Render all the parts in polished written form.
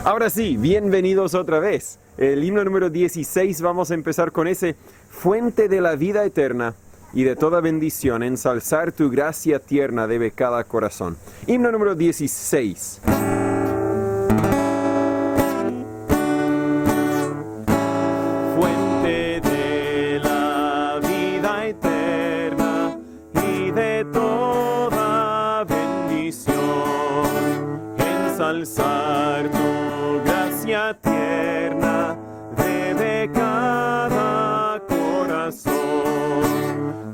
Ahora sí, bienvenidos otra vez. El himno número 16, vamos a empezar con ese: fuente de la vida eterna y de toda bendición, ensalzar tu gracia tierna debe cada corazón. Himno número 16. Fuente de la vida eterna y de toda bendición, ensalzar tu gracia tierna debe cada corazón.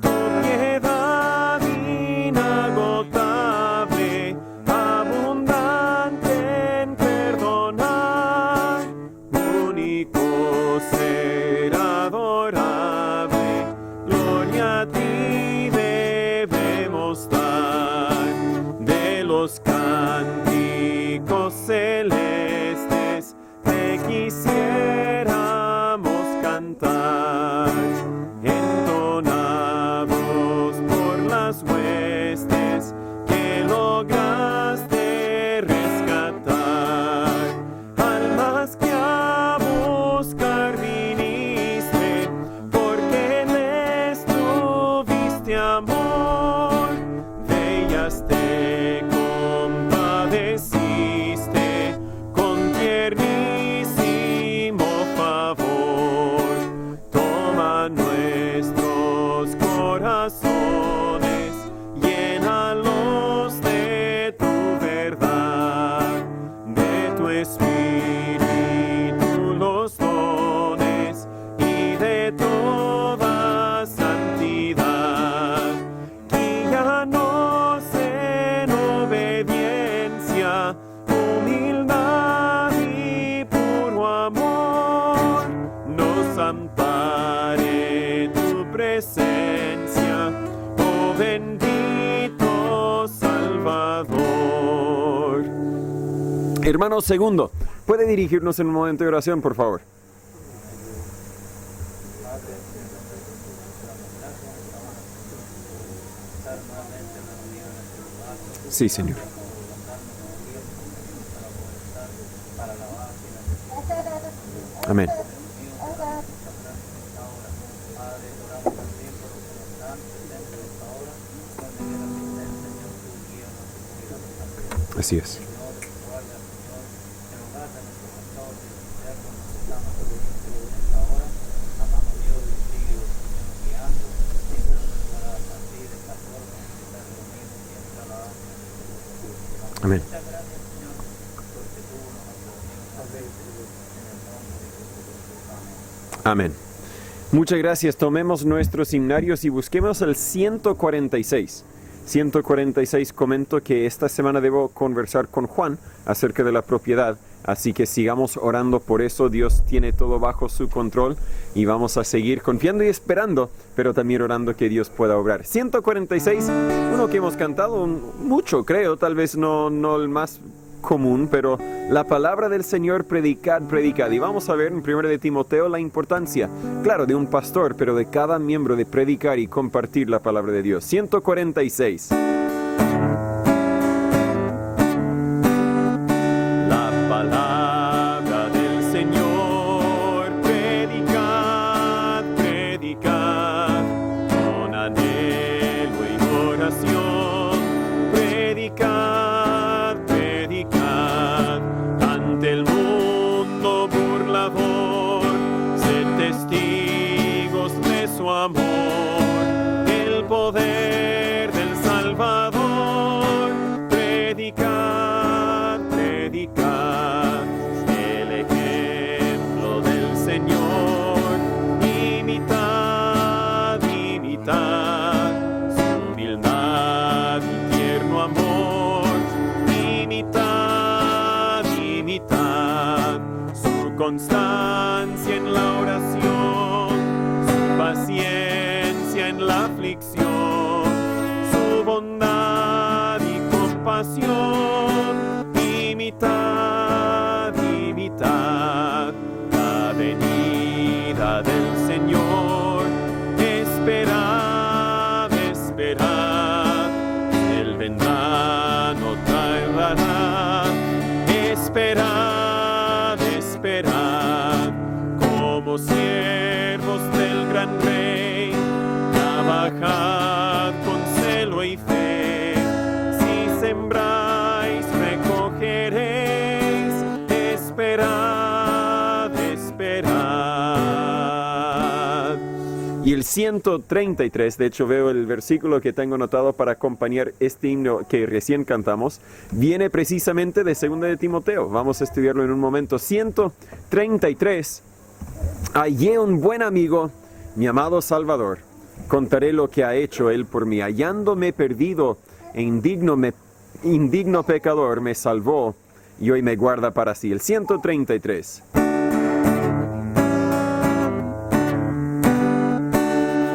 Tu piedad inagotable, abundante en perdonar, único ser adorable, gloria a ti debemos dar. De los cánticos celestes te quisiéramos cantar, entonados por las huestes que lograste rescatar. Almas que a buscar viniste, porque les tuviste amor, de ellas te compadeciste con tiernísimo favor. Toma nuestros corazones, llénalos de tu verdad, de tu espíritu los dones y de toda santidad. Guíanos en obediencia, humildad y puro amor. Nos ampare tu presencia, oh bendito Salvador. Hermano segundo, ¿puede dirigirnos en un momento de oración, por favor? Sí, Señor. Amén. Así es. Amén. Amén. Muchas gracias. Tomemos nuestros himnarios y busquemos el 146. 146, comento que esta semana debo conversar con Juan acerca de la propiedad, así que sigamos orando por eso. Dios tiene todo bajo su control y vamos a seguir confiando y esperando, pero también orando que Dios pueda obrar. 146, uno que hemos cantado mucho, creo, tal vez no el más común, pero la palabra del Señor, predicad. Y vamos a ver en 1 de Timoteo la importancia, claro, de un pastor, pero de cada miembro de predicar y compartir la palabra de Dios. 146. La palabra del Señor, predicad con anhelo y oración, predicad ante el mundo burlador, sed testigos de su amor, el poder del Salvador. Predicad el ejemplo del Señor, imitad su humildad y tierno amor, imitad su constancia en la oración, su paciencia en la aflicción, su bondad y compasión. Imitad la venida del Señor. Esperad, Él vendrá, no tardará. Esperad, amados siervos del gran Rey, trabajad con celo y fe. Si sembráis, recogeréis. Esperad, esperad. Y el 133, de hecho veo el versículo que tengo anotado para acompañar este himno que recién cantamos, viene precisamente de 2 de Timoteo. Vamos a estudiarlo en un momento. 133. Hallé un buen amigo, mi amado Salvador. Contaré lo que ha hecho él por mí. Hallándome perdido e indigno pecador, me salvó y hoy me guarda para sí. El 133.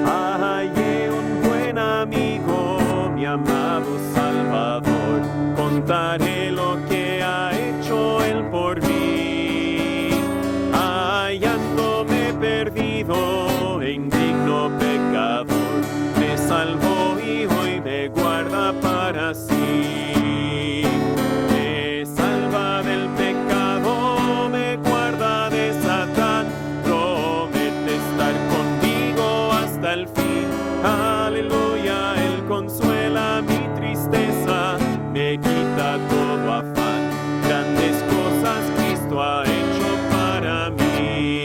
Hallé un buen amigo, mi amado Salvador. Contaré lo que ha hecho él por mí. Hallándome perdido e indigno pecador, me salvó y hoy me guarda para sí. Me salva del pecado, me guarda de Satán, promete estar conmigo hasta el fin. Aleluya, Él consuela mi tristeza, me quita todo afán. Grandes cosas Cristo ha hecho para mí.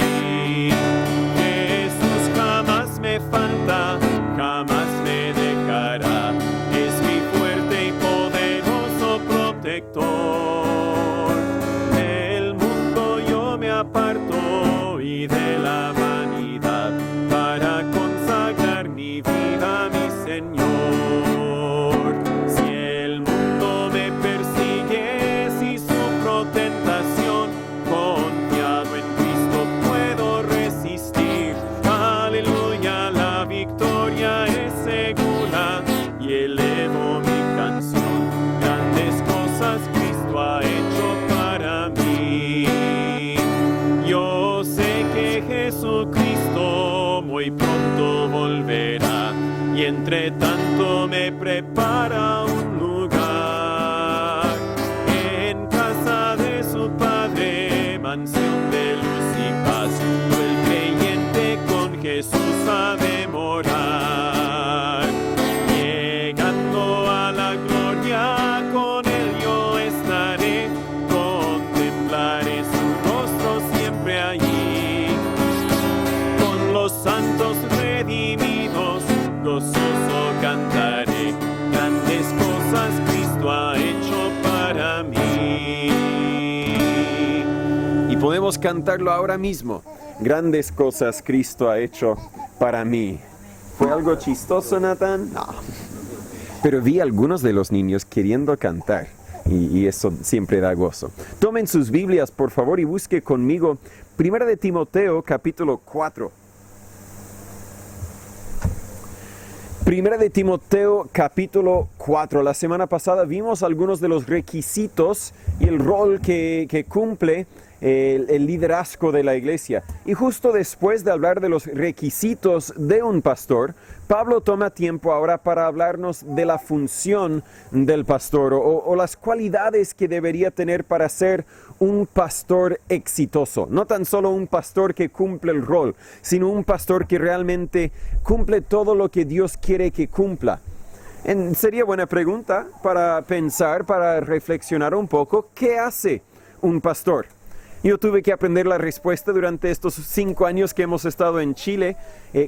Jesús jamás me falta, jamás me dejará. Es mi fuerte y poderoso protector. Del mundo yo me aparto y de la vanidad para consagrar mi vida a mi Señor. Si el mundo me persigue, si sufro tentación, confiado en Cristo puedo resistir. Aleluya, la victoria es segura y elevo mi canción. Grandes cosas Cristo ha hecho para mí. Yo sé que Jesucristo muy pronto volverá y entre tanto me prepara un lugar en casa de su Padre, mansión de luz y paz. El creyente con Jesús ha de morar. Llegando a la gloria, con Él yo estaré, contemplaré su rostro siempre allí. Con los santos redimidos, gozoso cantaré, grandes cosas Cristo ha hecho para mí. Y podemos cantarlo ahora mismo. Grandes cosas Cristo ha hecho para mí. ¿Fue algo chistoso, Nathan? No. Pero vi a algunos de los niños queriendo cantar. Y eso siempre da gozo. Tomen sus Biblias, por favor, y busque conmigo 1 de Timoteo, capítulo 4. 1 de Timoteo, capítulo 4. La semana pasada vimos algunos de los requisitos y el rol que cumple el liderazgo de la iglesia. Y justo después de hablar de los requisitos de un pastor, Pablo toma tiempo ahora para hablarnos de la función del pastor o las cualidades que debería tener para ser un pastor exitoso. No tan solo un pastor que cumple el rol, sino un pastor que realmente cumple todo lo que Dios quiere que cumpla. Sería buena pregunta para pensar, para reflexionar un poco, ¿qué hace un pastor? Yo tuve que aprender la respuesta durante estos 5 años que hemos estado en Chile.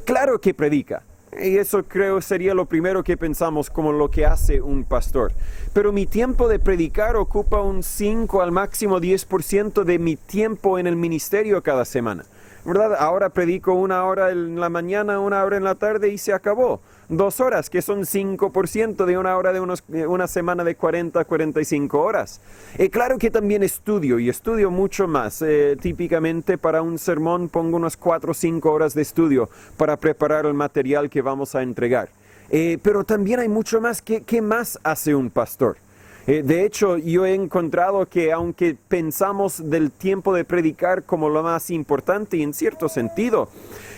Claro que predica. Y eso creo sería lo primero que pensamos como lo que hace un pastor. Pero mi tiempo de predicar ocupa un 5 al máximo 10% de mi tiempo en el ministerio cada semana. ¿Verdad? Ahora predico 1 hora en la mañana, 1 hora en la tarde y se acabó. 2 horas, que son 5% de 1 hora de una semana de 40, 45 horas. Claro que también estudio y estudio mucho más. Típicamente para un sermón pongo unas 4 o 5 horas de estudio para preparar el material que vamos a entregar. Pero también hay mucho más. ¿Qué más hace un pastor? De hecho, yo he encontrado que aunque pensamos del tiempo de predicar como lo más importante y en cierto sentido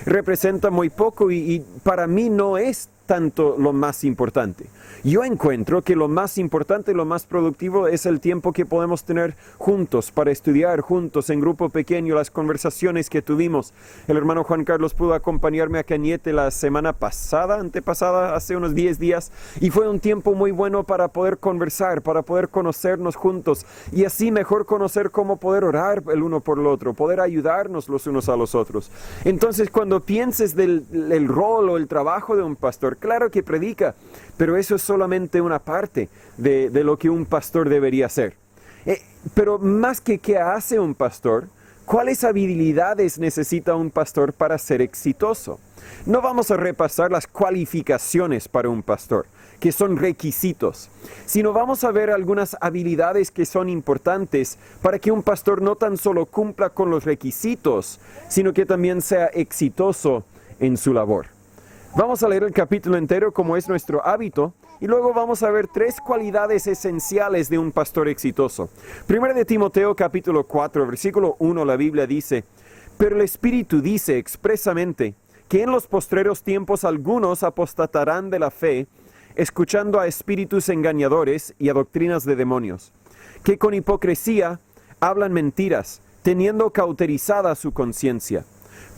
representa muy poco y para mí no es tanto lo más importante. Yo encuentro que lo más importante, lo más productivo es el tiempo que podemos tener juntos para estudiar juntos en grupo pequeño, las conversaciones que tuvimos. El hermano Juan Carlos pudo acompañarme a Cañete la semana pasada, antepasada, hace unos 10 días, y fue un tiempo muy bueno para poder conversar, para poder conocernos juntos y así mejor conocer cómo poder orar el uno por el otro, poder ayudarnos los unos a los otros. Entonces, cuando pienses del rol o el trabajo de un pastor, claro que predica, pero eso es solamente una parte de lo que un pastor debería hacer. Pero más que qué hace un pastor, ¿cuáles habilidades necesita un pastor para ser exitoso? No vamos a repasar las cualificaciones para un pastor, que son requisitos, sino vamos a ver algunas habilidades que son importantes para que un pastor no tan solo cumpla con los requisitos, sino que también sea exitoso en su labor. Vamos a leer el capítulo entero como es nuestro hábito y luego vamos a ver 3 cualidades esenciales de un pastor exitoso. Primero de Timoteo capítulo 4, versículo 1, la Biblia dice: pero el Espíritu dice expresamente que en los postreros tiempos algunos apostatarán de la fe, escuchando a espíritus engañadores y a doctrinas de demonios, que con hipocresía hablan mentiras, teniendo cauterizada su conciencia.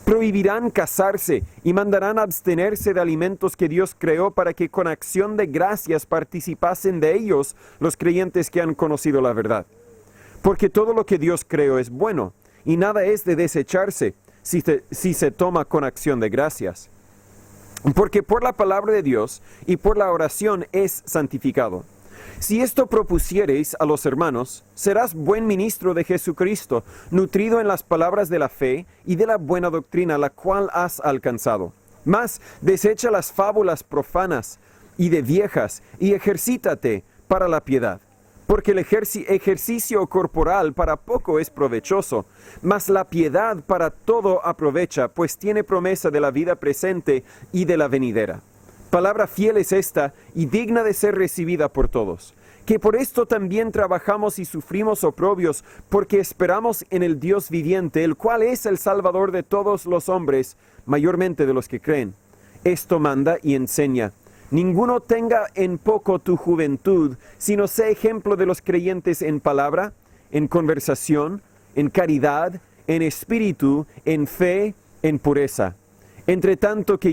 Prohibirán casarse y mandarán abstenerse de alimentos que Dios creó para que con acción de gracias participasen de ellos los creyentes que han conocido la verdad. Porque todo lo que Dios creó es bueno, y nada es de desecharse si se toma con acción de gracias. Porque por la palabra de Dios y por la oración es santificado. Si esto propusiereis a los hermanos, serás buen ministro de Jesucristo, nutrido en las palabras de la fe y de la buena doctrina, la cual has alcanzado. Mas desecha las fábulas profanas y de viejas, y ejercítate para la piedad. Porque el ejercicio corporal para poco es provechoso, mas la piedad para todo aprovecha, pues tiene promesa de la vida presente y de la venidera. Palabra fiel es esta y digna de ser recibida por todos, que por esto también trabajamos y sufrimos oprobios, porque esperamos en el Dios viviente, el cual es el Salvador de todos los hombres, mayormente de los que creen. Esto manda y enseña: ninguno tenga en poco tu juventud, sino sé ejemplo de los creyentes en palabra, en conversación, en caridad, en espíritu, en fe, en pureza. Entre tanto que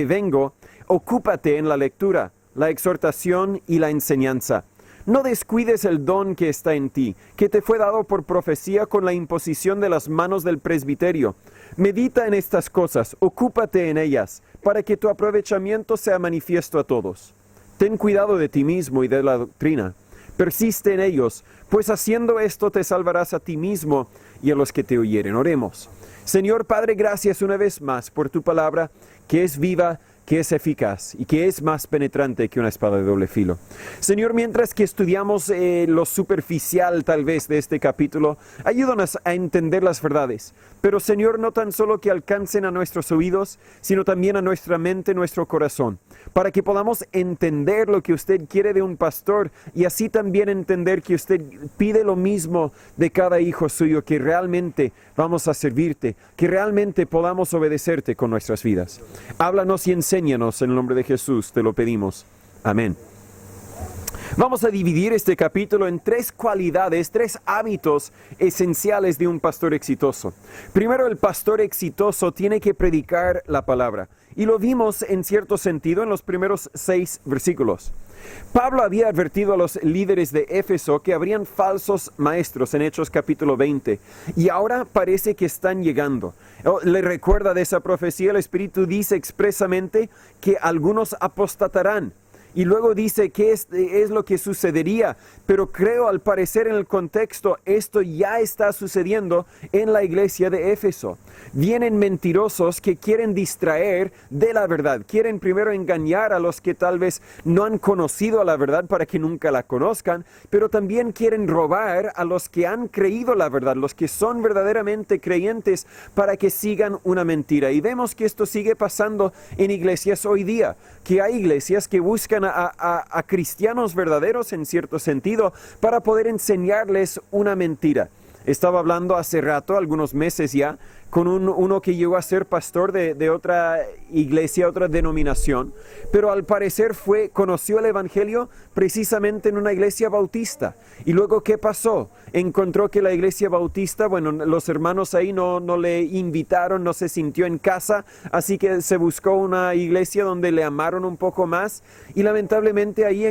vengo, ocúpate en la lectura, la exhortación y la enseñanza. No descuides el don que está en ti, que te fue dado por profecía con la imposición de las manos del presbiterio. Medita en estas cosas, ocúpate en ellas, para que tu aprovechamiento sea manifiesto a todos. Ten cuidado de ti mismo y de la doctrina. Persiste en ellos, pues haciendo esto te salvarás a ti mismo y a los que te oyeren. Oremos. Señor Padre, gracias una vez más por tu palabra, que es viva, que es eficaz y que es más penetrante que una espada de doble filo. Señor, mientras que estudiamos lo superficial tal vez de este capítulo, ayúdanos a entender las verdades. Pero Señor, no tan solo que alcancen a nuestros oídos, sino también a nuestra mente, nuestro corazón, para que podamos entender lo que usted quiere de un pastor y así también entender que usted pide lo mismo de cada hijo suyo, que realmente vamos a servirte, que realmente podamos obedecerte con nuestras vidas. Háblanos y enséñanos en el nombre de Jesús, te lo pedimos. Amén. Vamos a dividir este capítulo en 3 cualidades, 3 hábitos esenciales de un pastor exitoso. Primero, el pastor exitoso tiene que predicar la palabra. Y lo vimos en cierto sentido en los primeros 6 versículos. Pablo había advertido a los líderes de Éfeso que habrían falsos maestros en Hechos capítulo 20. Y ahora parece que están llegando. Le recuerda de esa profecía, el Espíritu dice expresamente que algunos apostatarán. Y luego dice qué es lo que sucedería, pero creo al parecer en el contexto esto ya está sucediendo en la iglesia de Éfeso. Vienen mentirosos que quieren distraer de la verdad, quieren primero engañar a los que tal vez no han conocido a la verdad para que nunca la conozcan, pero también quieren robar a los que han creído la verdad, los que son verdaderamente creyentes para que sigan una mentira. Y vemos que esto sigue pasando en iglesias hoy día, que hay iglesias que buscan a cristianos verdaderos en cierto sentido para poder enseñarles una mentira. Estaba hablando hace rato, algunos meses ya, con uno que llegó a ser pastor de otra iglesia, otra denominación, pero al parecer conoció el Evangelio precisamente en una iglesia bautista. Y luego, ¿qué pasó? Encontró que la iglesia bautista, bueno, los hermanos ahí no le invitaron, no se sintió en casa, así que se buscó una iglesia donde le amaron un poco más, y lamentablemente ahí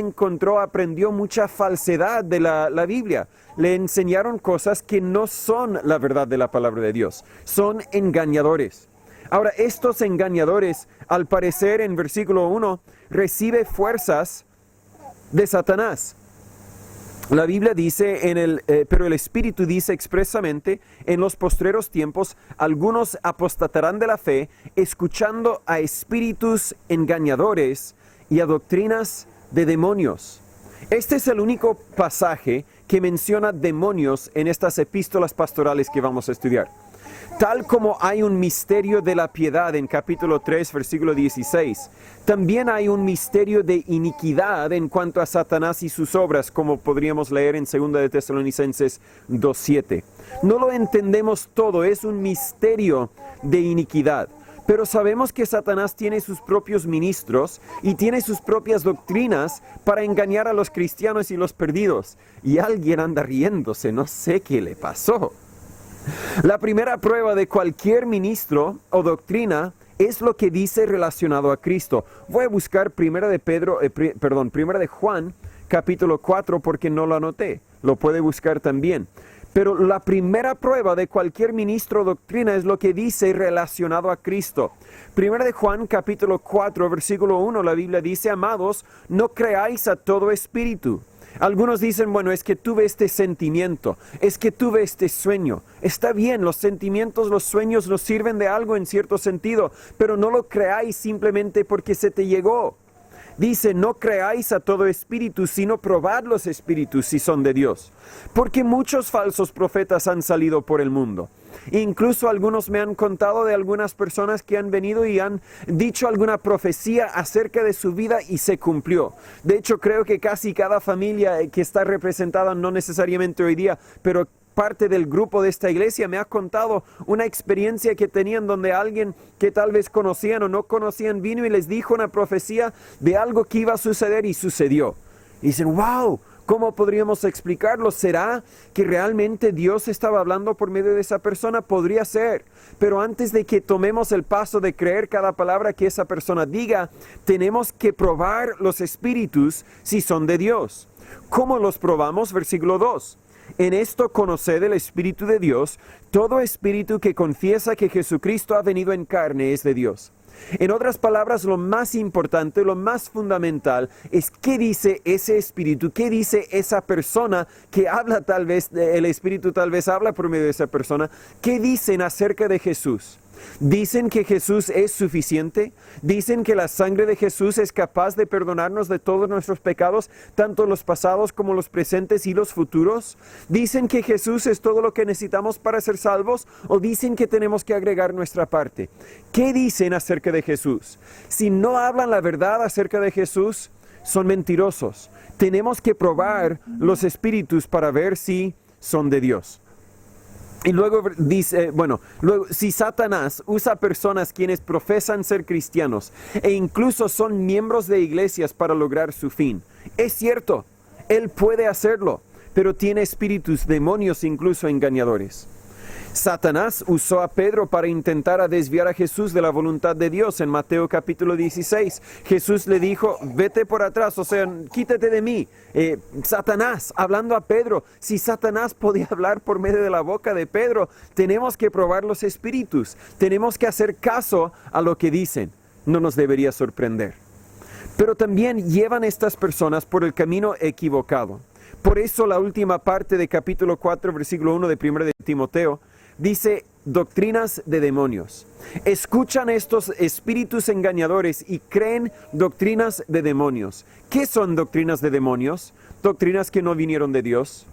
aprendió mucha falsedad de la Biblia. Le enseñaron cosas que no son la verdad de la palabra de Dios, son engañadores. Ahora, estos engañadores, al parecer en versículo 1, recibe fuerzas de Satanás. La Biblia dice, pero el Espíritu dice expresamente, en los postreros tiempos, algunos apostatarán de la fe, escuchando a espíritus engañadores y a doctrinas de demonios. Este es el único pasaje que menciona demonios en estas epístolas pastorales que vamos a estudiar. Tal como hay un misterio de la piedad en capítulo 3, versículo 16, también hay un misterio de iniquidad en cuanto a Satanás y sus obras, como podríamos leer en 2 de Tesalonicenses 2:7. No lo entendemos todo, es un misterio de iniquidad. Pero sabemos que Satanás tiene sus propios ministros y tiene sus propias doctrinas para engañar a los cristianos y los perdidos. Y alguien anda riéndose, no sé qué le pasó. La primera prueba de cualquier ministro o doctrina es lo que dice relacionado a Cristo. Voy a buscar primera de Juan, capítulo 4, porque no lo anoté. Lo puede buscar también. Pero la primera prueba de cualquier ministro o doctrina es lo que dice relacionado a Cristo. Primera de Juan, capítulo 4, versículo 1, la Biblia dice, amados, no creáis a todo espíritu. Algunos dicen, bueno, es que tuve este sentimiento, es que tuve este sueño. Está bien, los sentimientos, los sueños nos sirven de algo en cierto sentido, pero no lo creáis simplemente porque se te llegó. Dice, no creáis a todo espíritu, sino probad los espíritus si son de Dios. Porque muchos falsos profetas han salido por el mundo. Incluso algunos me han contado de algunas personas que han venido y han dicho alguna profecía acerca de su vida y se cumplió. De hecho, creo que casi cada familia que está representada, no necesariamente hoy día, pero parte del grupo de esta iglesia me ha contado una experiencia que tenían donde alguien que tal vez conocían o no conocían vino y les dijo una profecía de algo que iba a suceder y sucedió. Y dicen, wow, ¿cómo podríamos explicarlo? ¿Será que realmente Dios estaba hablando por medio de esa persona? Podría ser. Pero antes de que tomemos el paso de creer cada palabra que esa persona diga, tenemos que probar los espíritus si son de Dios. ¿Cómo los probamos? Versículo 2. En esto conoced el Espíritu de Dios, todo espíritu que confiesa que Jesucristo ha venido en carne es de Dios. En otras palabras, lo más importante, lo más fundamental es qué dice ese espíritu, qué dice esa persona que habla tal vez, el espíritu tal vez habla por medio de esa persona, qué dicen acerca de Jesús. ¿Dicen que Jesús es suficiente? ¿Dicen que la sangre de Jesús es capaz de perdonarnos de todos nuestros pecados, tanto los pasados como los presentes y los futuros? ¿Dicen que Jesús es todo lo que necesitamos para ser salvos? ¿O dicen que tenemos que agregar nuestra parte? ¿Qué dicen acerca de Jesús? Si no hablan la verdad acerca de Jesús, son mentirosos. Tenemos que probar los espíritus para ver si son de Dios. Y luego dice, si Satanás usa personas quienes profesan ser cristianos e incluso son miembros de iglesias para lograr su fin, es cierto, él puede hacerlo, pero tiene espíritus, demonios, incluso engañadores. Satanás usó a Pedro para intentar desviar a Jesús de la voluntad de Dios. En Mateo capítulo 16, Jesús le dijo, vete por atrás, o sea, quítate de mí. Satanás, hablando a Pedro, si Satanás podía hablar por medio de la boca de Pedro, tenemos que probar los espíritus, tenemos que hacer caso a lo que dicen. No nos debería sorprender. Pero también llevan estas personas por el camino equivocado. Por eso la última parte de capítulo 4, versículo 1 de 1 de Timoteo, dice doctrinas de demonios. Escuchan estos espíritus engañadores y creen doctrinas de demonios. ¿Qué son doctrinas de demonios? Doctrinas que no vinieron de Dios.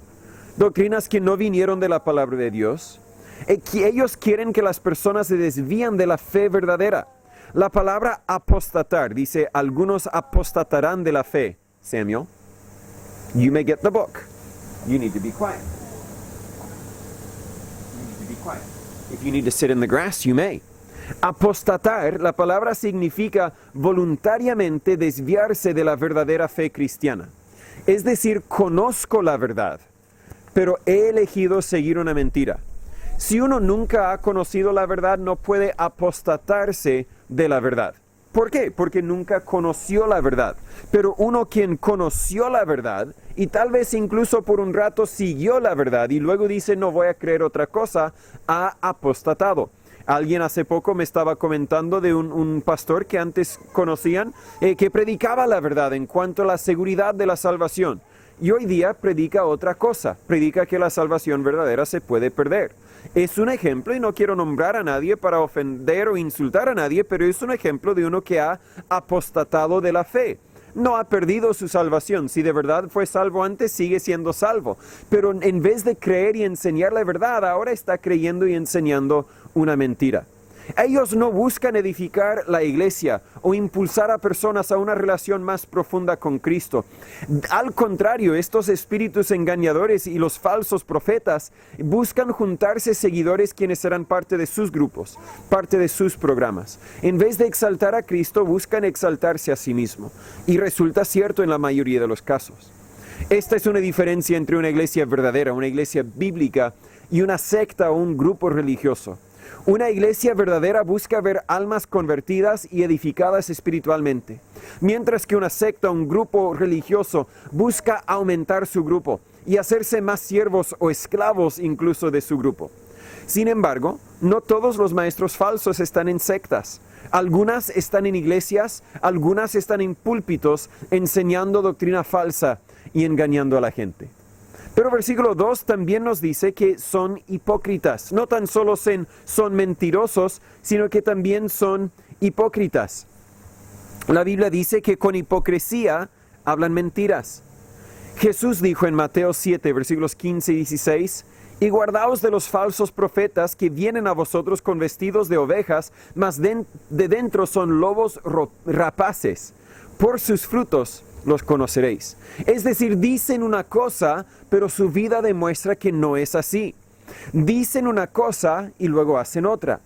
Doctrinas que no vinieron de la palabra de Dios. Que ellos quieren que las personas se desvían de la fe verdadera. La palabra apostatar, dice, algunos apostatarán de la fe. Samuel, you may get the book. You need to be quiet. If you need to sit in the grass, you may. Apostatar, la palabra significa voluntariamente desviarse de la verdadera fe cristiana. Es decir, conozco la verdad, pero he elegido seguir una mentira. Si uno nunca ha conocido la verdad, no puede apostatarse de la verdad. ¿Por qué? Porque nunca conoció la verdad. Pero uno quien conoció la verdad y tal vez incluso por un rato siguió la verdad y luego dice no voy a creer otra cosa, ha apostatado. Alguien hace poco me estaba comentando de un pastor que antes conocían que predicaba la verdad en cuanto a la seguridad de la salvación. Y hoy día predica otra cosa, predica que la salvación verdadera se puede perder. Es un ejemplo, y no quiero nombrar a nadie para ofender o insultar a nadie, pero es un ejemplo de uno que ha apostatado de la fe. No ha perdido su salvación. Si de verdad fue salvo antes, sigue siendo salvo. Pero en vez de creer y enseñar la verdad, ahora está creyendo y enseñando una mentira. Ellos no buscan edificar la iglesia o impulsar a personas a una relación más profunda con Cristo. Al contrario, estos espíritus engañadores y los falsos profetas buscan juntarse seguidores quienes serán parte de sus grupos, parte de sus programas. En vez de exaltar a Cristo, buscan exaltarse a sí mismo. Y resulta cierto en la mayoría de los casos. Esta es una diferencia entre una iglesia verdadera, una iglesia bíblica y una secta o un grupo religioso. Una iglesia verdadera busca ver almas convertidas y edificadas espiritualmente, mientras que una secta, un grupo religioso, busca aumentar su grupo y hacerse más siervos o esclavos incluso de su grupo. Sin embargo, no todos los maestros falsos están en sectas. Algunas están en iglesias, algunas están en púlpitos enseñando doctrina falsa y engañando a la gente. Pero versículo 2 también nos dice que son hipócritas. No tan solo son mentirosos, sino que también son hipócritas. La Biblia dice que con hipocresía hablan mentiras. Jesús dijo en Mateo 7, versículos 15 y 16, «Y guardaos de los falsos profetas que vienen a vosotros con vestidos de ovejas, mas de dentro son lobos rapaces. Por sus frutos los conoceréis». Es decir, dicen una cosa, pero su vida demuestra que no es así. Dicen una cosa y luego hacen otra.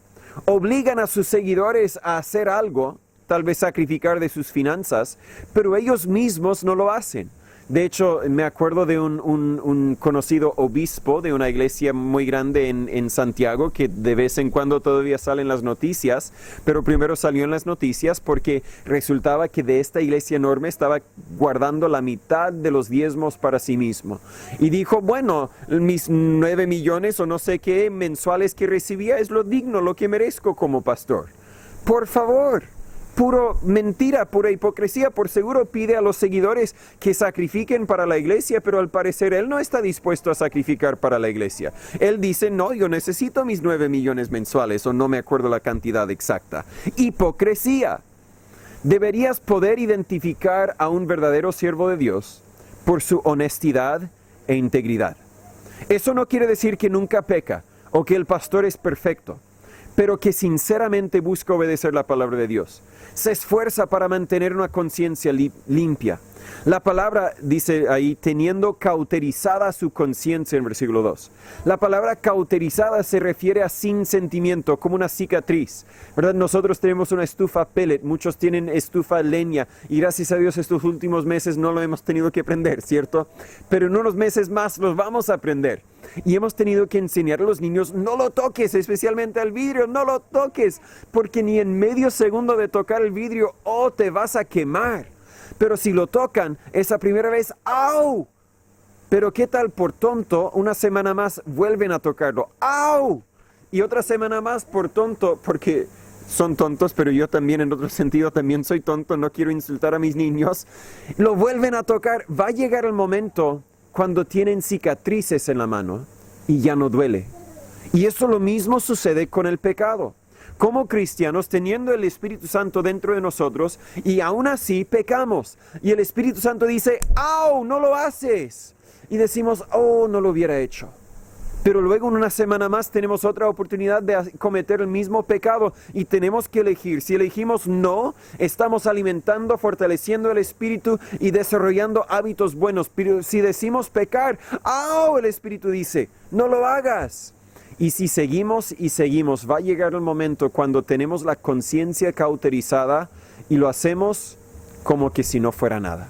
Obligan a sus seguidores a hacer algo, tal vez sacrificar de sus finanzas, pero ellos mismos no lo hacen. De hecho, me acuerdo de un conocido obispo de una iglesia muy grande en Santiago, que de vez en cuando todavía salen las noticias, pero primero salió en las noticias porque resultaba que de esta iglesia enorme estaba guardando la mitad de los diezmos para sí mismo. Y dijo, bueno, mis 9 millones o no sé qué mensuales que recibía es lo digno, lo que merezco como pastor. Por favor. Puro mentira, pura hipocresía. Por seguro pide a los seguidores que sacrifiquen para la iglesia, pero al parecer él no está dispuesto a sacrificar para la iglesia. Él dice, no, yo necesito mis 9 millones mensuales, o no me acuerdo la cantidad exacta. Hipocresía. Deberías poder identificar a un verdadero siervo de Dios por su honestidad e integridad. Eso no quiere decir que nunca peca o que el pastor es perfecto, pero que sinceramente busca obedecer la palabra de Dios. Se esfuerza para mantener una conciencia limpia. La palabra dice ahí, teniendo cauterizada su conciencia en versículo 2. La palabra cauterizada se refiere a sin sentimiento, como una cicatriz, ¿verdad? Nosotros tenemos una estufa pellet, muchos tienen estufa leña, y gracias a Dios estos últimos meses no lo hemos tenido que prender, ¿cierto? Pero en unos meses más los vamos a prender. Y hemos tenido que enseñar a los niños, no lo toques, especialmente al vidrio, no lo toques, porque ni en medio segundo de tocar el vidrio, te vas a quemar. Pero si lo tocan, esa primera vez, ¡au! Pero ¿qué tal por tonto? Una semana más vuelven a tocarlo, ¡au! Y otra semana más por tonto, porque son tontos, pero yo también en otro sentido también soy tonto, no quiero insultar a mis niños. Lo vuelven a tocar, va a llegar el momento cuando tienen cicatrices en la mano y ya no duele. Y eso lo mismo sucede con el pecado. Como cristianos, teniendo el Espíritu Santo dentro de nosotros, y aún así pecamos. Y el Espíritu Santo dice, ¡au! No lo haces. Y decimos, no lo hubiera hecho. Pero luego en una semana más tenemos otra oportunidad de cometer el mismo pecado y tenemos que elegir. Si elegimos no, estamos alimentando, fortaleciendo el Espíritu y desarrollando hábitos buenos. Pero si decimos pecar, el Espíritu dice, no lo hagas. Y si seguimos y seguimos, va a llegar el momento cuando tenemos la conciencia cauterizada y lo hacemos como que si no fuera nada,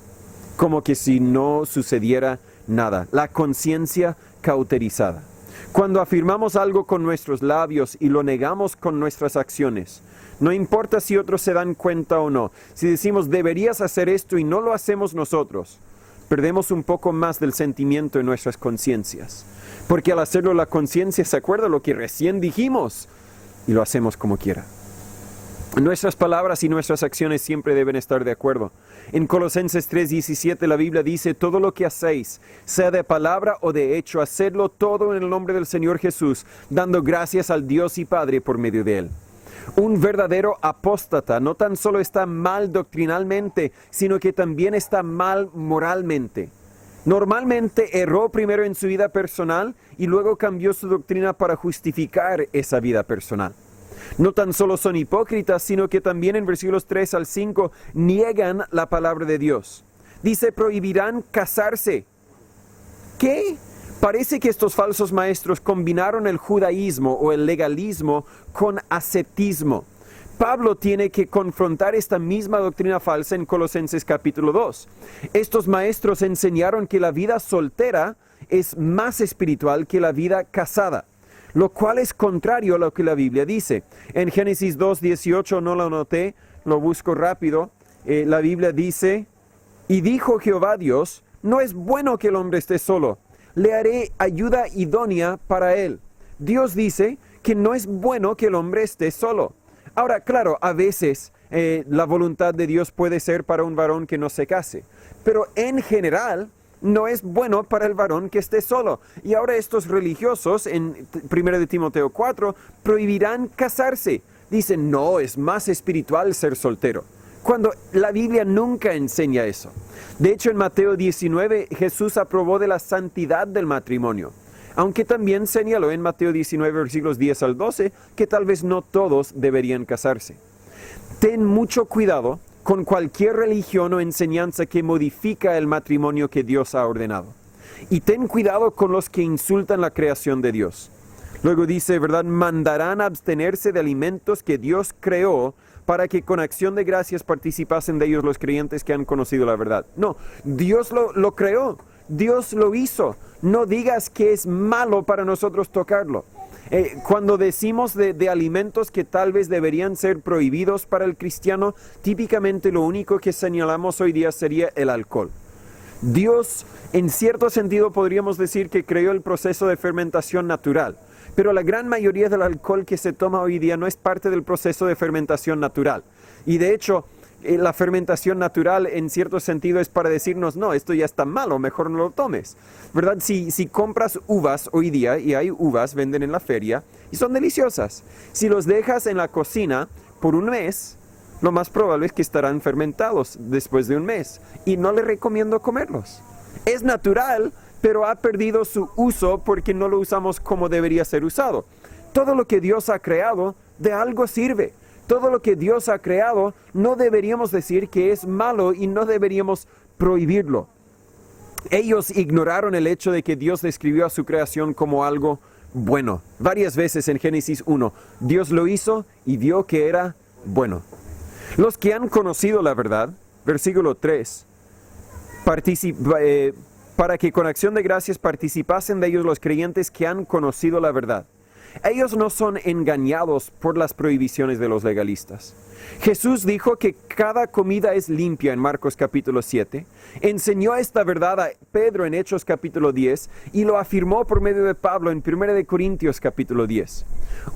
como que si no sucediera nada. La conciencia cauterizada. Cuando afirmamos algo con nuestros labios y lo negamos con nuestras acciones, no importa si otros se dan cuenta o no, si decimos deberías hacer esto y no lo hacemos nosotros, perdemos un poco más del sentimiento en nuestras conciencias. Porque al hacerlo la conciencia se acuerda lo que recién dijimos y lo hacemos como quiera. Nuestras palabras y nuestras acciones siempre deben estar de acuerdo. En Colosenses 3:17 la Biblia dice, todo lo que hacéis, sea de palabra o de hecho, hacedlo todo en el nombre del Señor Jesús, dando gracias al Dios y Padre por medio de Él. Un verdadero apóstata no tan solo está mal doctrinalmente, sino que también está mal moralmente. Normalmente erró primero en su vida personal y luego cambió su doctrina para justificar esa vida personal. No tan solo son hipócritas, sino que también en versículos 3 al 5 niegan la palabra de Dios. Dice, prohibirán casarse. ¿Qué? Parece que estos falsos maestros combinaron el judaísmo o el legalismo con ascetismo. Pablo tiene que confrontar esta misma doctrina falsa en Colosenses capítulo 2. Estos maestros enseñaron que la vida soltera es más espiritual que la vida casada, lo cual es contrario a lo que la Biblia dice. En Génesis 2:18, no lo anoté, lo busco rápido, la Biblia dice, y dijo Jehová Dios, no es bueno que el hombre esté solo, le haré ayuda idónea para él. Dios dice que no es bueno que el hombre esté solo. Ahora, claro, a veces la voluntad de Dios puede ser para un varón que no se case, pero en general no es bueno para el varón que esté solo. Y ahora estos religiosos, en 1 de Timoteo 4, prohibirán casarse. Dicen, no, es más espiritual ser soltero, cuando la Biblia nunca enseña eso. De hecho, en Mateo 19, Jesús aprobó de la santidad del matrimonio, aunque también señaló en Mateo 19, versículos 10 al 12, que tal vez no todos deberían casarse. Ten mucho cuidado con cualquier religión o enseñanza que modifica el matrimonio que Dios ha ordenado. Y ten cuidado con los que insultan la creación de Dios. Luego dice, ¿verdad? Mandarán a abstenerse de alimentos que Dios creó para que con acción de gracias participasen de ellos los creyentes que han conocido la verdad. No, Dios lo creó, Dios lo hizo. No digas que es malo para nosotros tocarlo. Cuando decimos de alimentos que tal vez deberían ser prohibidos para el cristiano, típicamente lo único que señalamos hoy día sería el alcohol. Dios, en cierto sentido, podríamos decir que creó el proceso de fermentación natural, pero la gran mayoría del alcohol que se toma hoy día no es parte del proceso de fermentación natural. Y de hecho, la fermentación natural en cierto sentido es para decirnos, no, esto ya está malo, mejor no lo tomes, ¿verdad? Si compras uvas hoy día, y hay uvas, venden en la feria, y son deliciosas. Si los dejas en la cocina por un mes, lo más probable es que estarán fermentados después de un mes, y no les recomiendo comerlos. Es natural, pero ha perdido su uso porque no lo usamos como debería ser usado. Todo lo que Dios ha creado, de algo sirve. Todo lo que Dios ha creado, no deberíamos decir que es malo y no deberíamos prohibirlo. Ellos ignoraron el hecho de que Dios describió a su creación como algo bueno. Varias veces en Génesis 1, Dios lo hizo y vio que era bueno. Los que han conocido la verdad, versículo 3, para que con acción de gracias participasen de ellos los creyentes que han conocido la verdad. Ellos no son engañados por las prohibiciones de los legalistas. Jesús dijo que cada comida es limpia en Marcos capítulo 7. Enseñó esta verdad a Pedro en Hechos capítulo 10 y lo afirmó por medio de Pablo en 1 de Corintios capítulo 10.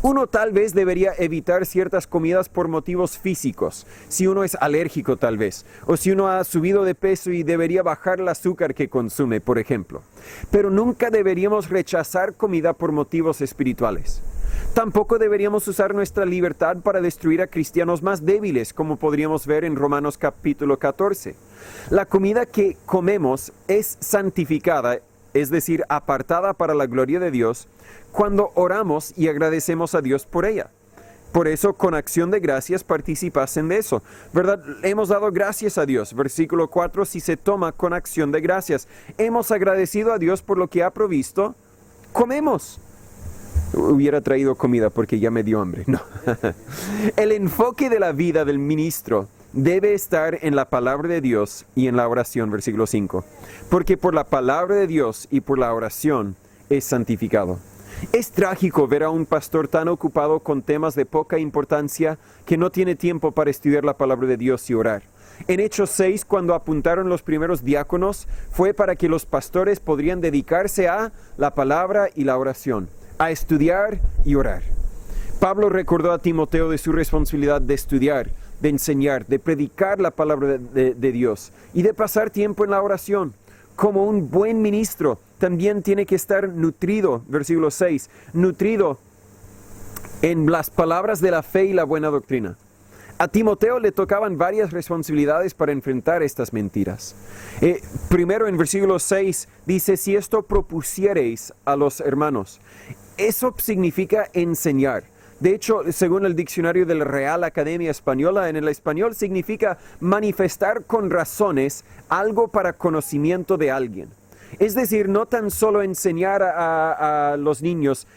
Uno tal vez debería evitar ciertas comidas por motivos físicos, si uno es alérgico tal vez, o si uno ha subido de peso y debería bajar el azúcar que consume, por ejemplo. Pero nunca deberíamos rechazar comida por motivos espirituales. Tampoco deberíamos usar nuestra libertad para destruir a cristianos más débiles, como podríamos ver en Romanos capítulo 14. La comida que comemos es santificada, es decir, apartada para la gloria de Dios, cuando oramos y agradecemos a Dios por ella. Por eso, con acción de gracias participasen de eso, ¿verdad? Hemos dado gracias a Dios. Versículo 4, si se toma con acción de gracias. Hemos agradecido a Dios por lo que ha provisto, comemos. Hubiera traído comida porque ya me dio hambre. No. El enfoque de la vida del ministro debe estar en la palabra de Dios y en la oración, versículo 5. Porque por la palabra de Dios y por la oración es santificado. Es trágico ver a un pastor tan ocupado con temas de poca importancia que no tiene tiempo para estudiar la palabra de Dios y orar. En Hechos 6, cuando apuntaron los primeros diáconos, fue para que los pastores podrían dedicarse a la palabra y la oración, a estudiar y orar. Pablo recordó a Timoteo de su responsabilidad de estudiar, de enseñar, de predicar la palabra de Dios y de pasar tiempo en la oración. Como un buen ministro, también tiene que estar nutrido, versículo 6, nutrido en las palabras de la fe y la buena doctrina. A Timoteo le tocaban varias responsabilidades para enfrentar estas mentiras. Primero en versículo 6 dice, si esto propusiereis a los hermanos. Eso significa enseñar. De hecho, según el diccionario de la Real Academia Española, en el español significa manifestar con razones algo para conocimiento de alguien. Es decir, no tan solo enseñar a los niños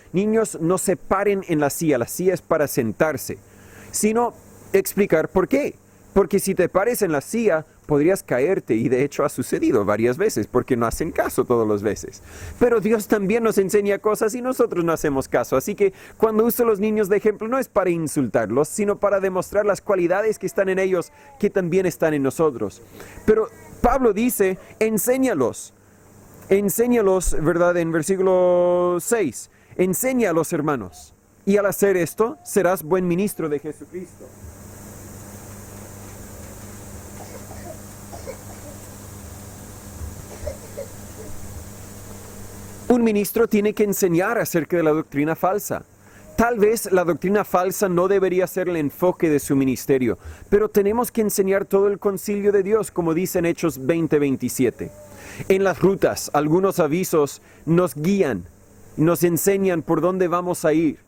no se paren en la silla es para sentarse, sino explicar por qué. Porque si te pares en la silla, podrías caerte, y de hecho ha sucedido varias veces, porque no hacen caso todas las veces. Pero Dios también nos enseña cosas y nosotros no hacemos caso. Así que cuando uso a los niños de ejemplo, no es para insultarlos, sino para demostrar las cualidades que están en ellos, que también están en nosotros. Pero Pablo dice, enséñalos, ¿verdad? En versículo 6, enseña a los hermanos. Y al hacer esto, serás buen ministro de Jesucristo. Un ministro tiene que enseñar acerca de la doctrina falsa. Tal vez la doctrina falsa no debería ser el enfoque de su ministerio, pero tenemos que enseñar todo el concilio de Dios, como dice en Hechos 20:27. En las rutas, algunos avisos nos guían, nos enseñan por dónde vamos a ir,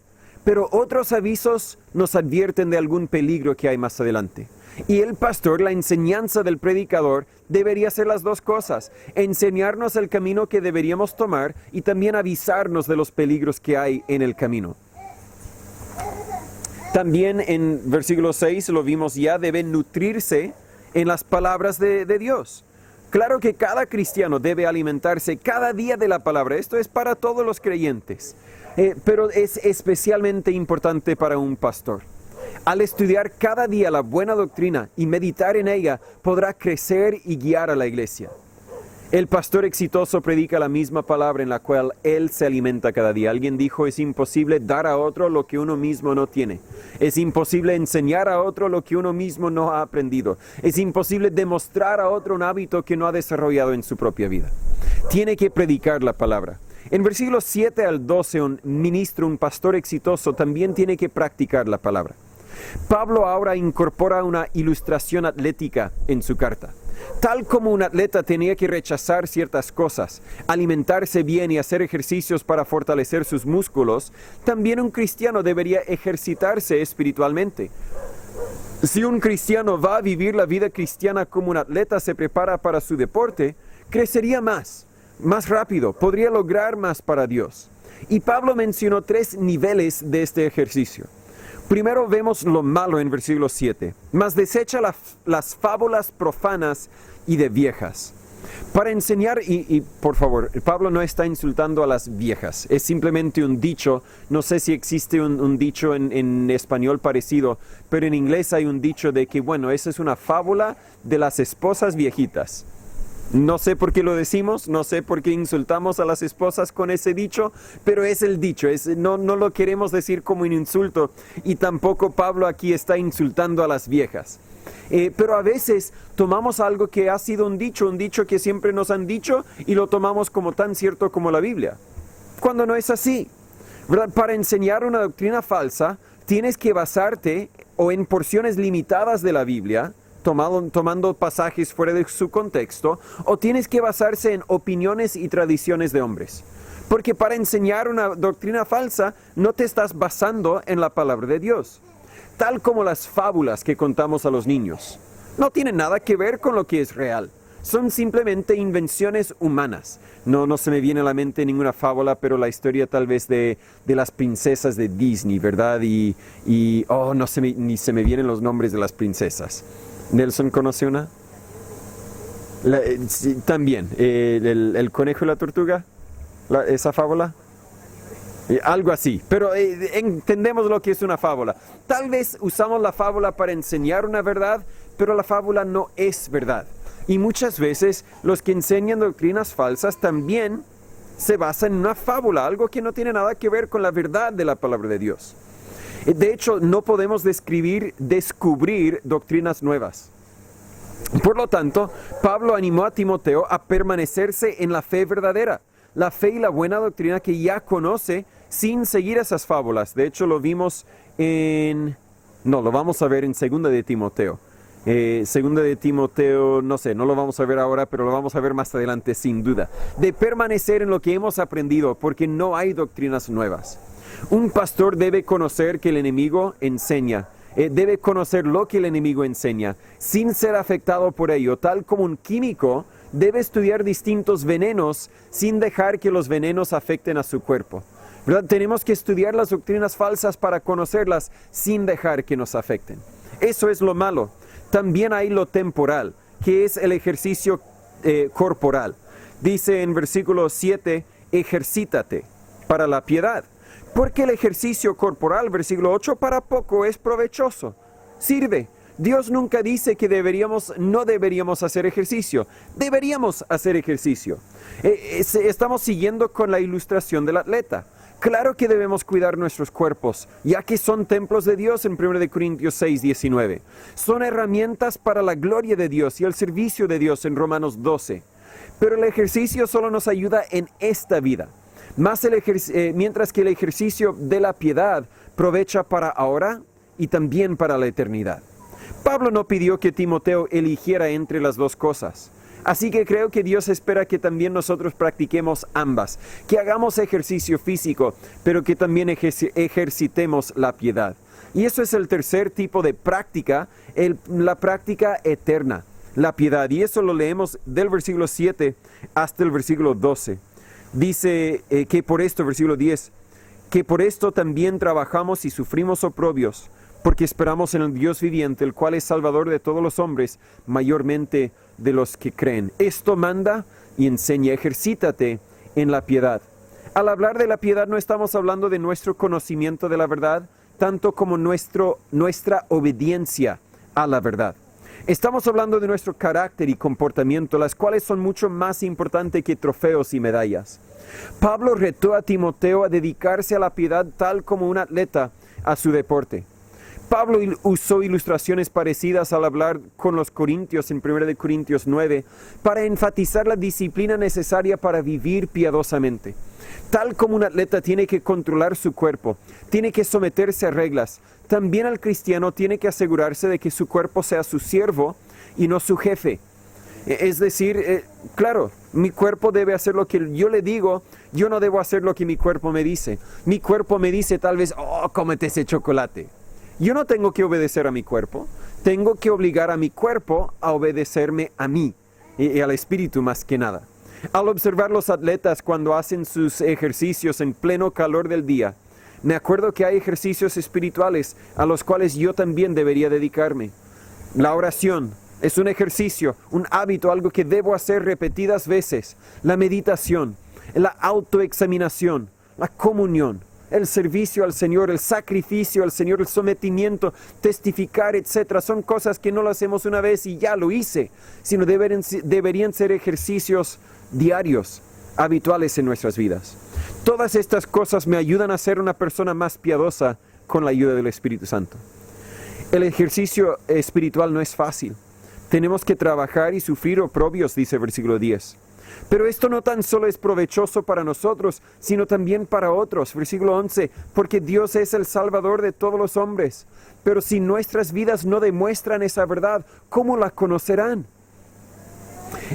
pero otros avisos nos advierten de algún peligro que hay más adelante. Y el pastor, la enseñanza del predicador, debería ser las dos cosas: enseñarnos el camino que deberíamos tomar y también avisarnos de los peligros que hay en el camino. También en versículo 6, lo vimos ya, deben nutrirse en las palabras de Dios. Claro que cada cristiano debe alimentarse cada día de la palabra. Esto es para todos los creyentes, pero es especialmente importante para un pastor. Al estudiar cada día la buena doctrina y meditar en ella, podrá crecer y guiar a la iglesia. El pastor exitoso predica la misma palabra en la cual él se alimenta cada día. Alguien dijo, es imposible dar a otro lo que uno mismo no tiene. Es imposible enseñar a otro lo que uno mismo no ha aprendido. Es imposible demostrar a otro un hábito que no ha desarrollado en su propia vida. Tiene que predicar la palabra. En versículos 7 al 12, un ministro, un pastor exitoso, también tiene que practicar la palabra. Pablo ahora incorpora una ilustración atlética en su carta. Tal como un atleta tenía que rechazar ciertas cosas, alimentarse bien y hacer ejercicios para fortalecer sus músculos, también un cristiano debería ejercitarse espiritualmente. Si un cristiano va a vivir la vida cristiana como un atleta se prepara para su deporte, crecería más rápido, podría lograr más para Dios. Y Pablo mencionó 3 niveles de este ejercicio. Primero vemos lo malo en versículo 7. Mas desecha las fábulas profanas y de viejas. Para enseñar, y por favor, Pablo no está insultando a las viejas. Es simplemente un dicho. No sé si existe un dicho en español parecido, pero en inglés hay un dicho de que, bueno, esa es una fábula de las esposas viejitas. No sé por qué lo decimos, no sé por qué insultamos a las esposas con ese dicho, pero es el dicho, no lo queremos decir como un insulto, y tampoco Pablo aquí está insultando a las viejas. Pero a veces tomamos algo que ha sido un dicho que siempre nos han dicho, y lo tomamos como tan cierto como la Biblia, cuando no es así, ¿verdad? Para enseñar una doctrina falsa, tienes que basarte o en porciones limitadas de la Biblia, tomando pasajes fuera de su contexto, o tienes que basarse en opiniones y tradiciones de hombres. Porque para enseñar una doctrina falsa, no te estás basando en la palabra de Dios. Tal como las fábulas que contamos a los niños. No tienen nada que ver con lo que es real. son simplemente invenciones humanas. No se me viene a la mente ninguna fábula, pero la historia tal vez de las princesas de Disney, ¿verdad? Ni se me vienen los nombres de las princesas. ¿Nelson conoce una? Sí, también, el conejo y la tortuga, esa fábula. Algo así, pero entendemos lo que es una fábula. Tal vez usamos la fábula para enseñar una verdad, pero la fábula no es verdad. Y muchas veces los que enseñan doctrinas falsas también se basan en una fábula, algo que no tiene nada que ver con la verdad de la palabra de Dios. De hecho, no podemos descubrir doctrinas nuevas. Por lo tanto, Pablo animó a Timoteo a permanecerse en la fe verdadera, la fe y la buena doctrina que ya conoce, sin seguir esas fábulas. De hecho, lo vimos lo vamos a ver en 2 de Timoteo. 2 de Timoteo, no lo vamos a ver ahora, pero lo vamos a ver más adelante sin duda. De permanecer en lo que hemos aprendido, porque no hay doctrinas nuevas. Un pastor debe conocer que el enemigo enseña. Debe conocer lo que el enemigo enseña, sin ser afectado por ello. Tal como un químico debe estudiar distintos venenos, sin dejar que los venenos afecten a su cuerpo, ¿verdad? Tenemos que estudiar las doctrinas falsas para conocerlas, sin dejar que nos afecten. Eso es lo malo. También hay lo temporal, que es el ejercicio corporal. Dice en versículo 7, ejercítate para la piedad. Porque el ejercicio corporal, versículo 8, para poco es provechoso. Sirve. Dios nunca dice que no deberíamos hacer ejercicio. Deberíamos hacer ejercicio. Estamos siguiendo con la ilustración del atleta. Claro que debemos cuidar nuestros cuerpos, ya que son templos de Dios en 1 Corintios 6, 19. Son herramientas para la gloria de Dios y el servicio de Dios en Romanos 12. Pero el ejercicio solo nos ayuda en esta vida. Mientras que el ejercicio de la piedad aprovecha para ahora y también para la eternidad. Pablo no pidió que Timoteo eligiera entre las dos cosas. Así que creo que Dios espera que también nosotros practiquemos ambas, que hagamos ejercicio físico, pero que también ejercitemos la piedad. Y eso es el tercer tipo de práctica, la práctica eterna, la piedad. Y eso lo leemos del versículo 7 hasta el versículo 12. Dice que por esto, versículo 10, que por esto también trabajamos y sufrimos oprobios, porque esperamos en el Dios viviente, el cual es Salvador de todos los hombres, mayormente de los que creen. Esto manda y enseña, ejercítate en la piedad. Al hablar de la piedad no estamos hablando de nuestro conocimiento de la verdad, tanto como nuestra obediencia a la verdad. Estamos hablando de nuestro carácter y comportamiento, las cuales son mucho más importantes que trofeos y medallas. Pablo retó a Timoteo a dedicarse a la piedad tal como un atleta a su deporte. Pablo usó ilustraciones parecidas al hablar con los corintios en 1 Corintios 9 para enfatizar la disciplina necesaria para vivir piadosamente. Tal como un atleta tiene que controlar su cuerpo, tiene que someterse a reglas, también el cristiano tiene que asegurarse de que su cuerpo sea su siervo y no su jefe. Es decir, claro, mi cuerpo debe hacer lo que yo le digo, yo no debo hacer lo que mi cuerpo me dice. Mi cuerpo me dice tal vez, cómete ese chocolate. Yo no tengo que obedecer a mi cuerpo, tengo que obligar a mi cuerpo a obedecerme a mí y al espíritu más que nada. Al observar los atletas cuando hacen sus ejercicios en pleno calor del día, me acuerdo que hay ejercicios espirituales a los cuales yo también debería dedicarme. La oración es un ejercicio, un hábito, algo que debo hacer repetidas veces. La meditación, la autoexaminación, la comunión, el servicio al Señor, el sacrificio al Señor, el sometimiento, testificar, etc. Son cosas que no lo hacemos una vez y ya lo hice, sino deberían ser ejercicios diarios, habituales en nuestras vidas. Todas estas cosas me ayudan a ser una persona más piadosa con la ayuda del Espíritu Santo. El ejercicio espiritual no es fácil. Tenemos que trabajar y sufrir oprobios, dice el versículo 10. Pero esto no tan solo es provechoso para nosotros, sino también para otros. Versículo 11, porque Dios es el Salvador de todos los hombres. Pero si nuestras vidas no demuestran esa verdad, ¿cómo la conocerán?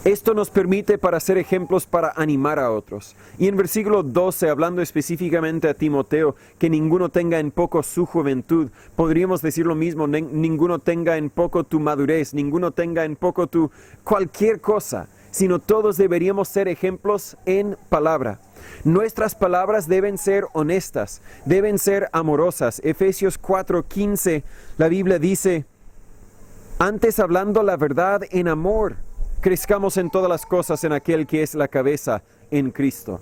Esto nos permite para ser ejemplos para animar a otros. Y en versículo 12, hablando específicamente a Timoteo, que ninguno tenga en poco su juventud, podríamos decir lo mismo, ninguno tenga en poco tu madurez, ninguno tenga en poco tu cualquier cosa, sino todos deberíamos ser ejemplos en palabra. Nuestras palabras deben ser honestas, deben ser amorosas. Efesios 4:15, la Biblia dice, antes hablando la verdad en amor, crezcamos en todas las cosas en aquel que es la cabeza, en Cristo.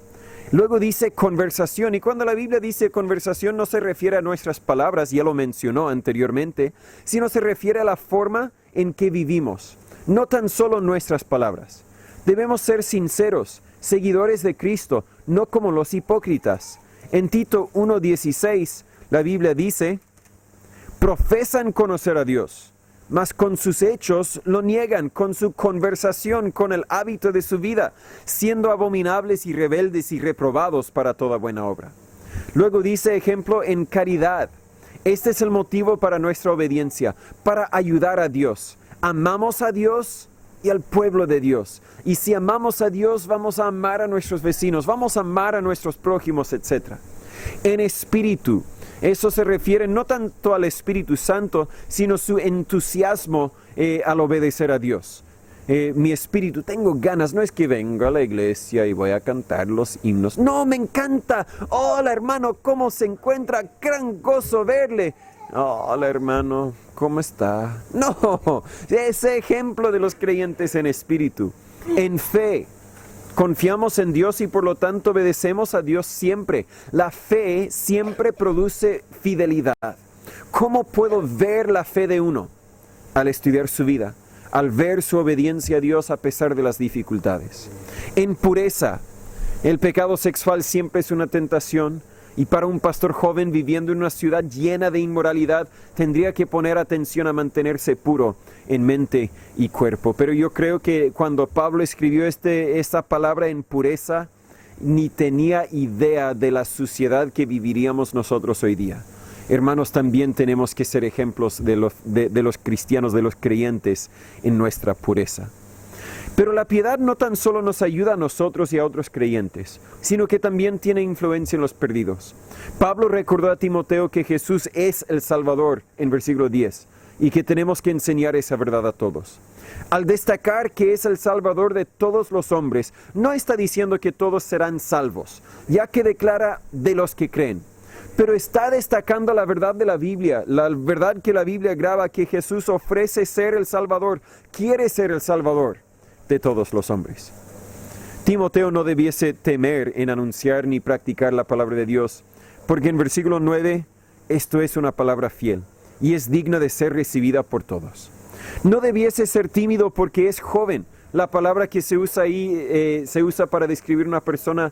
Luego dice conversación, y cuando la Biblia dice conversación no se refiere a nuestras palabras, ya lo mencionó anteriormente, sino se refiere a la forma en que vivimos, no tan solo nuestras palabras. Debemos ser sinceros, seguidores de Cristo, no como los hipócritas. En Tito 1:16, la Biblia dice, profesan conocer a Dios, mas con sus hechos lo niegan, con su conversación, con el hábito de su vida, siendo abominables y rebeldes y reprobados para toda buena obra. Luego dice, ejemplo, en caridad. Este es el motivo para nuestra obediencia, para ayudar a Dios. Amamos a Dios y al pueblo de Dios. Y si amamos a Dios, vamos a amar a nuestros vecinos, vamos a amar a nuestros prójimos, etc. En espíritu. Eso se refiere no tanto al Espíritu Santo, sino su entusiasmo al obedecer a Dios. Mi espíritu, tengo ganas, no es que venga a la iglesia y voy a cantar los himnos. No, me encanta. Hola hermano, ¿cómo se encuentra? Gran gozo verle. Hola hermano, ¿cómo está? No, ese ejemplo de los creyentes en espíritu, en fe. Confiamos en Dios y por lo tanto obedecemos a Dios siempre. La fe siempre produce fidelidad. ¿Cómo puedo ver la fe de uno? Al estudiar su vida, al ver su obediencia a Dios a pesar de las dificultades. En pureza, el pecado sexual siempre es una tentación. Y para un pastor joven viviendo en una ciudad llena de inmoralidad, tendría que poner atención a mantenerse puro en mente y cuerpo. Pero yo creo que cuando Pablo escribió esta palabra en pureza, ni tenía idea de la suciedad que viviríamos nosotros hoy día. Hermanos, también tenemos que ser ejemplos de los cristianos, de los creyentes en nuestra pureza. Pero la piedad no tan solo nos ayuda a nosotros y a otros creyentes, sino que también tiene influencia en los perdidos. Pablo recordó a Timoteo que Jesús es el Salvador en versículo 10 y que tenemos que enseñar esa verdad a todos. Al destacar que es el Salvador de todos los hombres, no está diciendo que todos serán salvos, ya que declara de los que creen. Pero está destacando la verdad de la Biblia, la verdad que la Biblia graba, que Jesús ofrece ser el Salvador, quiere ser el Salvador de todos los hombres. Timoteo no debiese temer en anunciar ni practicar la palabra de Dios, porque en versículo 9, esto es una palabra fiel y es digna de ser recibida por todos. No debiese ser tímido porque es joven. La palabra que se usa ahí se usa para describir una persona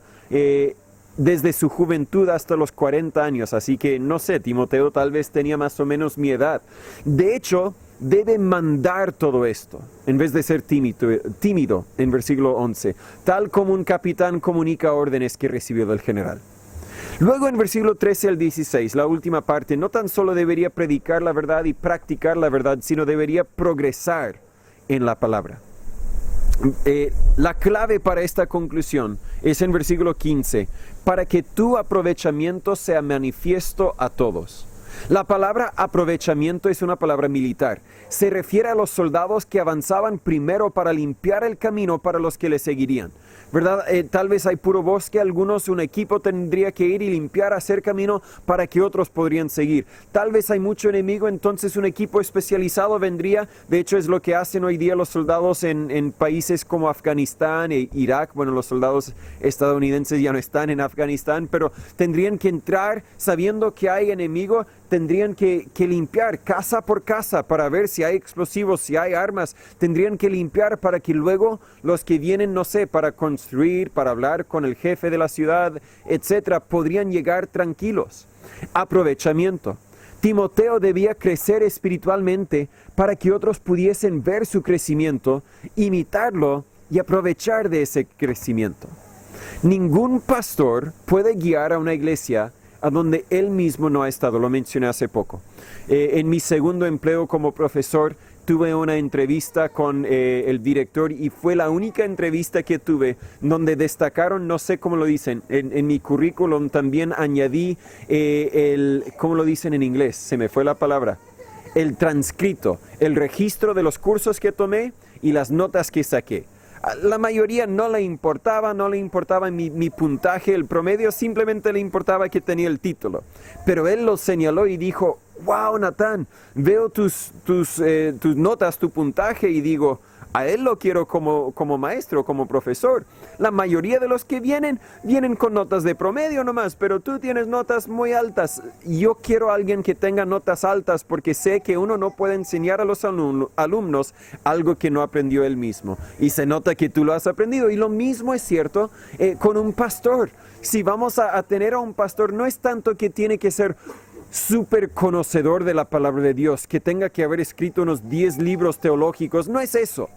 desde su juventud hasta los 40 años, así que no sé, Timoteo tal vez tenía más o menos mi edad. De hecho, debe mandar todo esto, en vez de ser tímido, en versículo 11, tal como un capitán comunica órdenes que recibió del general. Luego en versículo 13 al 16, la última parte, no tan solo debería predicar la verdad y practicar la verdad, sino debería progresar en la palabra. La clave para esta conclusión es en versículo 15, para que tu aprovechamiento sea manifiesto a todos. La palabra aprovechamiento es una palabra militar. Se refiere a los soldados que avanzaban primero para limpiar el camino para los que le seguirían. ¿Verdad? Tal vez hay puro bosque, un equipo tendría que ir y limpiar, hacer camino para que otros podrían seguir. Tal vez hay mucho enemigo, entonces un equipo especializado vendría. De hecho, es lo que hacen hoy día los soldados en países como Afganistán e Irak. Bueno, los soldados estadounidenses ya no están en Afganistán, pero tendrían que entrar sabiendo que hay enemigo. Tendrían que limpiar casa por casa para ver si hay explosivos, si hay armas. Tendrían que limpiar para que luego los que vienen, no sé, para construir, para hablar con el jefe de la ciudad, etcétera, podrían llegar tranquilos. Aprovechamiento. Timoteo debía crecer espiritualmente para que otros pudiesen ver su crecimiento, imitarlo y aprovechar de ese crecimiento. Ningún pastor puede guiar a una iglesia a donde él mismo no ha estado. Lo mencioné hace poco. En mi segundo empleo como profesor, tuve una entrevista con el director y fue la única entrevista que tuve donde destacaron, no sé cómo lo dicen, en mi currículum también añadí ¿cómo lo dicen en inglés? Se me fue la palabra. El transcrito, el registro de los cursos que tomé y las notas que saqué. La mayoría no le importaba mi puntaje, el promedio, simplemente le importaba que tenía el título. Pero él lo señaló y dijo, wow, Natán, veo tus notas, tu puntaje, y digo, a él lo quiero como maestro, como profesor. La mayoría de los que vienen con notas de promedio nomás, pero tú tienes notas muy altas. Yo quiero a alguien que tenga notas altas porque sé que uno no puede enseñar a los alumnos algo que no aprendió él mismo. Y se nota que tú lo has aprendido. Y lo mismo es cierto con un pastor. Si vamos a tener a un pastor, no es tanto que tiene que ser súper conocedor de la palabra de Dios, que tenga que haber escrito unos 10 libros teológicos, no es eso,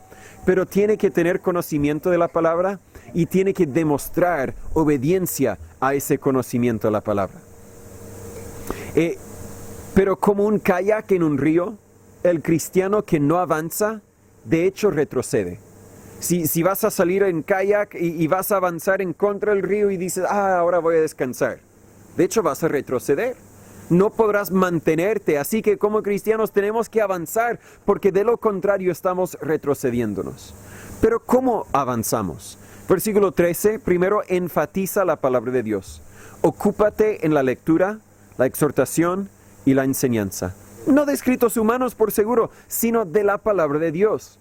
pero tiene que tener conocimiento de la palabra y tiene que demostrar obediencia a ese conocimiento de la palabra. Pero como un kayak en un río, el cristiano que no avanza, de hecho retrocede. Si vas a salir en kayak y vas a avanzar en contra del río y dices, ahora voy a descansar, de hecho vas a retroceder. No podrás mantenerte, así que como cristianos tenemos que avanzar, porque de lo contrario estamos retrocediéndonos. Pero ¿cómo avanzamos? Versículo 13, primero enfatiza la palabra de Dios. Ocúpate en la lectura, la exhortación y la enseñanza. No de escritos humanos por seguro, sino de la palabra de Dios.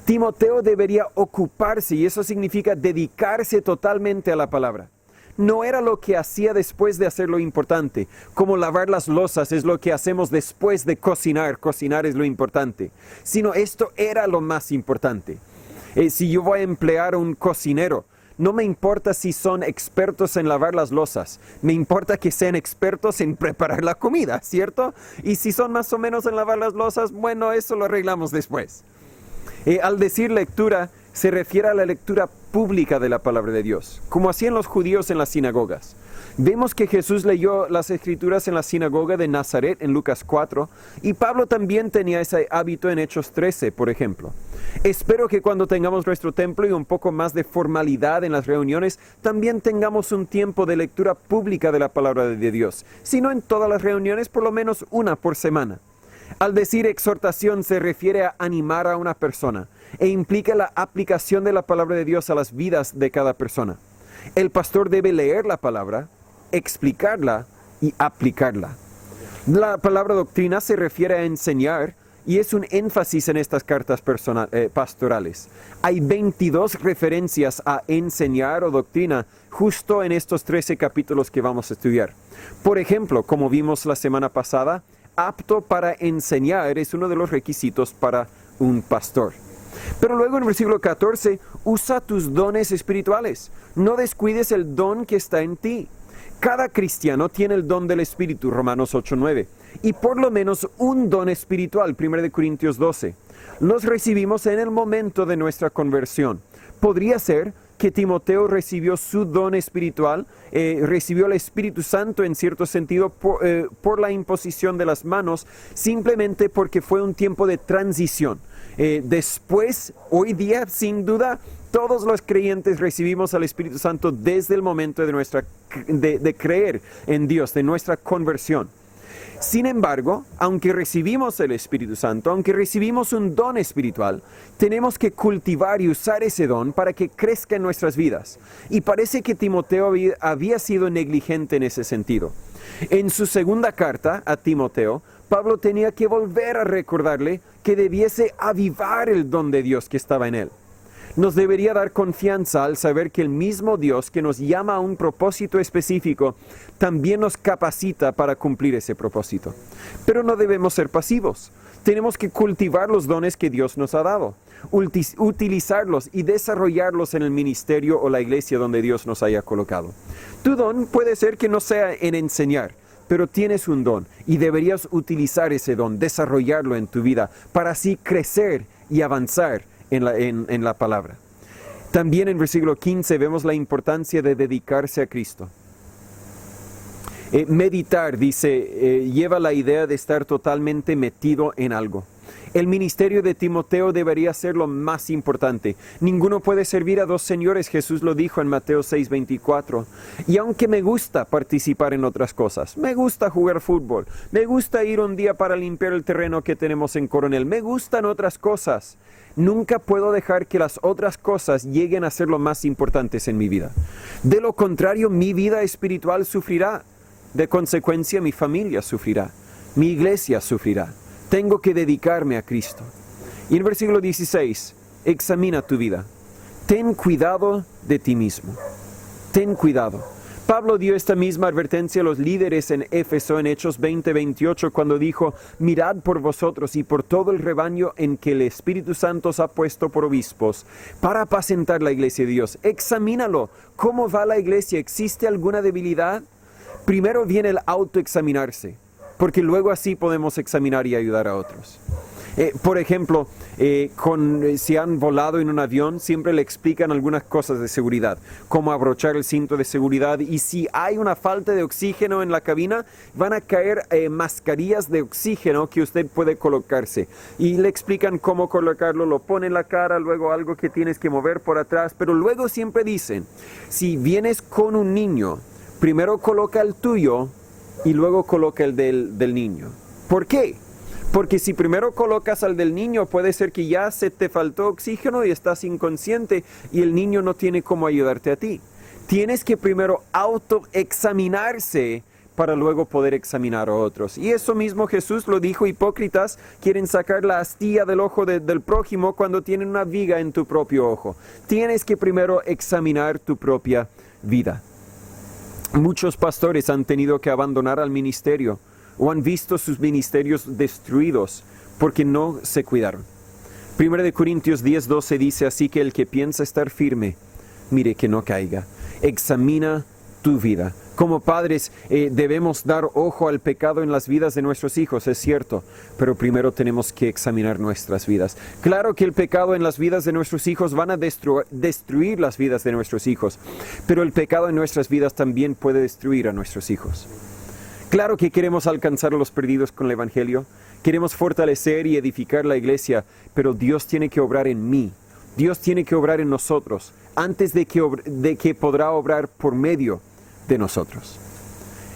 Timoteo debería ocuparse, y eso significa dedicarse totalmente a la palabra. No era lo que hacía después de hacer lo importante, como lavar las losas es lo que hacemos después de cocinar es lo importante, sino esto era lo más importante. Si yo voy a emplear a un cocinero, no me importa si son expertos en lavar las losas, me importa que sean expertos en preparar la comida, ¿cierto? Y si son más o menos en lavar las losas, bueno, eso lo arreglamos después. Al decir lectura, se refiere a la lectura pública de la palabra de Dios, como hacían los judíos en las sinagogas. Vemos que Jesús leyó las escrituras en la sinagoga de Nazaret en Lucas 4, y Pablo también tenía ese hábito en Hechos 13, por ejemplo. Espero que cuando tengamos nuestro templo y un poco más de formalidad en las reuniones, también tengamos un tiempo de lectura pública de la palabra de Dios, si no en todas las reuniones, por lo menos una por semana. Al decir exhortación se refiere a animar a una persona e implica la aplicación de la palabra de Dios a las vidas de cada persona. El pastor debe leer la palabra, explicarla y aplicarla. La palabra doctrina se refiere a enseñar y es un énfasis en estas cartas pastorales. Hay 22 referencias a enseñar o doctrina justo en estos 13 capítulos que vamos a estudiar. Por ejemplo, como vimos la semana pasada, apto para enseñar es uno de los requisitos para un pastor. Pero luego en el versículo 14, usa tus dones espirituales. No descuides el don que está en ti. Cada cristiano tiene el don del Espíritu, Romanos 8:9, y por lo menos un don espiritual, 1 Corintios 12. Los recibimos en el momento de nuestra conversión. Podría ser que Timoteo recibió su don espiritual, recibió el Espíritu Santo en cierto sentido por la imposición de las manos, simplemente porque fue un tiempo de transición. Después, hoy día, sin duda, todos los creyentes recibimos al Espíritu Santo desde el momento de creer en Dios, de nuestra conversión. Sin embargo, aunque recibimos el Espíritu Santo, aunque recibimos un don espiritual, tenemos que cultivar y usar ese don para que crezca en nuestras vidas. Y parece que Timoteo había sido negligente en ese sentido. En su segunda carta a Timoteo, Pablo tenía que volver a recordarle que debiese avivar el don de Dios que estaba en él. Nos debería dar confianza al saber que el mismo Dios que nos llama a un propósito específico también nos capacita para cumplir ese propósito. Pero no debemos ser pasivos. Tenemos que cultivar los dones que Dios nos ha dado, utilizarlos y desarrollarlos en el ministerio o la iglesia donde Dios nos haya colocado. Tu don puede ser que no sea en enseñar, pero tienes un don y deberías utilizar ese don, desarrollarlo en tu vida para así crecer y avanzar en la palabra. También en versículo 15 vemos la importancia de dedicarse a Cristo. Meditar, dice, lleva la idea de estar totalmente metido en algo. El ministerio de Timoteo debería ser lo más importante. Ninguno puede servir a dos señores, Jesús lo dijo en Mateo 6:24. Y aunque me gusta participar en otras cosas, me gusta jugar fútbol, me gusta ir un día para limpiar el terreno que tenemos en Coronel, me gustan otras cosas, nunca puedo dejar que las otras cosas lleguen a ser lo más importantes en mi vida. De lo contrario, mi vida espiritual sufrirá. De consecuencia, mi familia sufrirá. Mi iglesia sufrirá. Tengo que dedicarme a Cristo. Y en versículo 16, examina tu vida. Ten cuidado de ti mismo. Ten cuidado. Pablo dio esta misma advertencia a los líderes en Éfeso en Hechos 20:28 cuando dijo: mirad por vosotros y por todo el rebaño en que el Espíritu Santo os ha puesto por obispos para apacentar la iglesia de Dios. Examínalo. ¿Cómo va la iglesia? ¿Existe alguna debilidad? Primero viene el autoexaminarse, porque luego así podemos examinar y ayudar a otros. Por ejemplo, si han volado en un avión, siempre le explican algunas cosas de seguridad, cómo abrochar el cinto de seguridad, y si hay una falta de oxígeno en la cabina, van a caer mascarillas de oxígeno que usted puede colocarse, y le explican cómo colocarlo, lo pone en la cara, luego algo que tienes que mover por atrás, pero luego siempre dicen, si vienes con un niño, primero coloca el tuyo y luego coloca el del niño. ¿Por qué? Porque si primero colocas al del niño, puede ser que ya se te faltó oxígeno y estás inconsciente y el niño no tiene cómo ayudarte a ti. Tienes que primero autoexaminarse para luego poder examinar a otros. Y eso mismo Jesús lo dijo: hipócritas, quieren sacar la astilla del ojo del prójimo cuando tienen una viga en tu propio ojo. Tienes que primero examinar tu propia vida. Muchos pastores han tenido que abandonar al ministerio o han visto sus ministerios destruidos porque no se cuidaron. 1 Corintios 10:12 dice: así que el que piensa estar firme, mire que no caiga. Examina tu vida. Como padres debemos dar ojo al pecado en las vidas de nuestros hijos, es cierto, pero primero tenemos que examinar nuestras vidas. Claro que el pecado en las vidas de nuestros hijos van a destruir las vidas de nuestros hijos, pero el pecado en nuestras vidas también puede destruir a nuestros hijos. Claro que queremos alcanzar a los perdidos con el Evangelio, queremos fortalecer y edificar la iglesia, pero Dios tiene que obrar en mí, Dios tiene que obrar en nosotros, antes de que podrá obrar por medio de nosotros.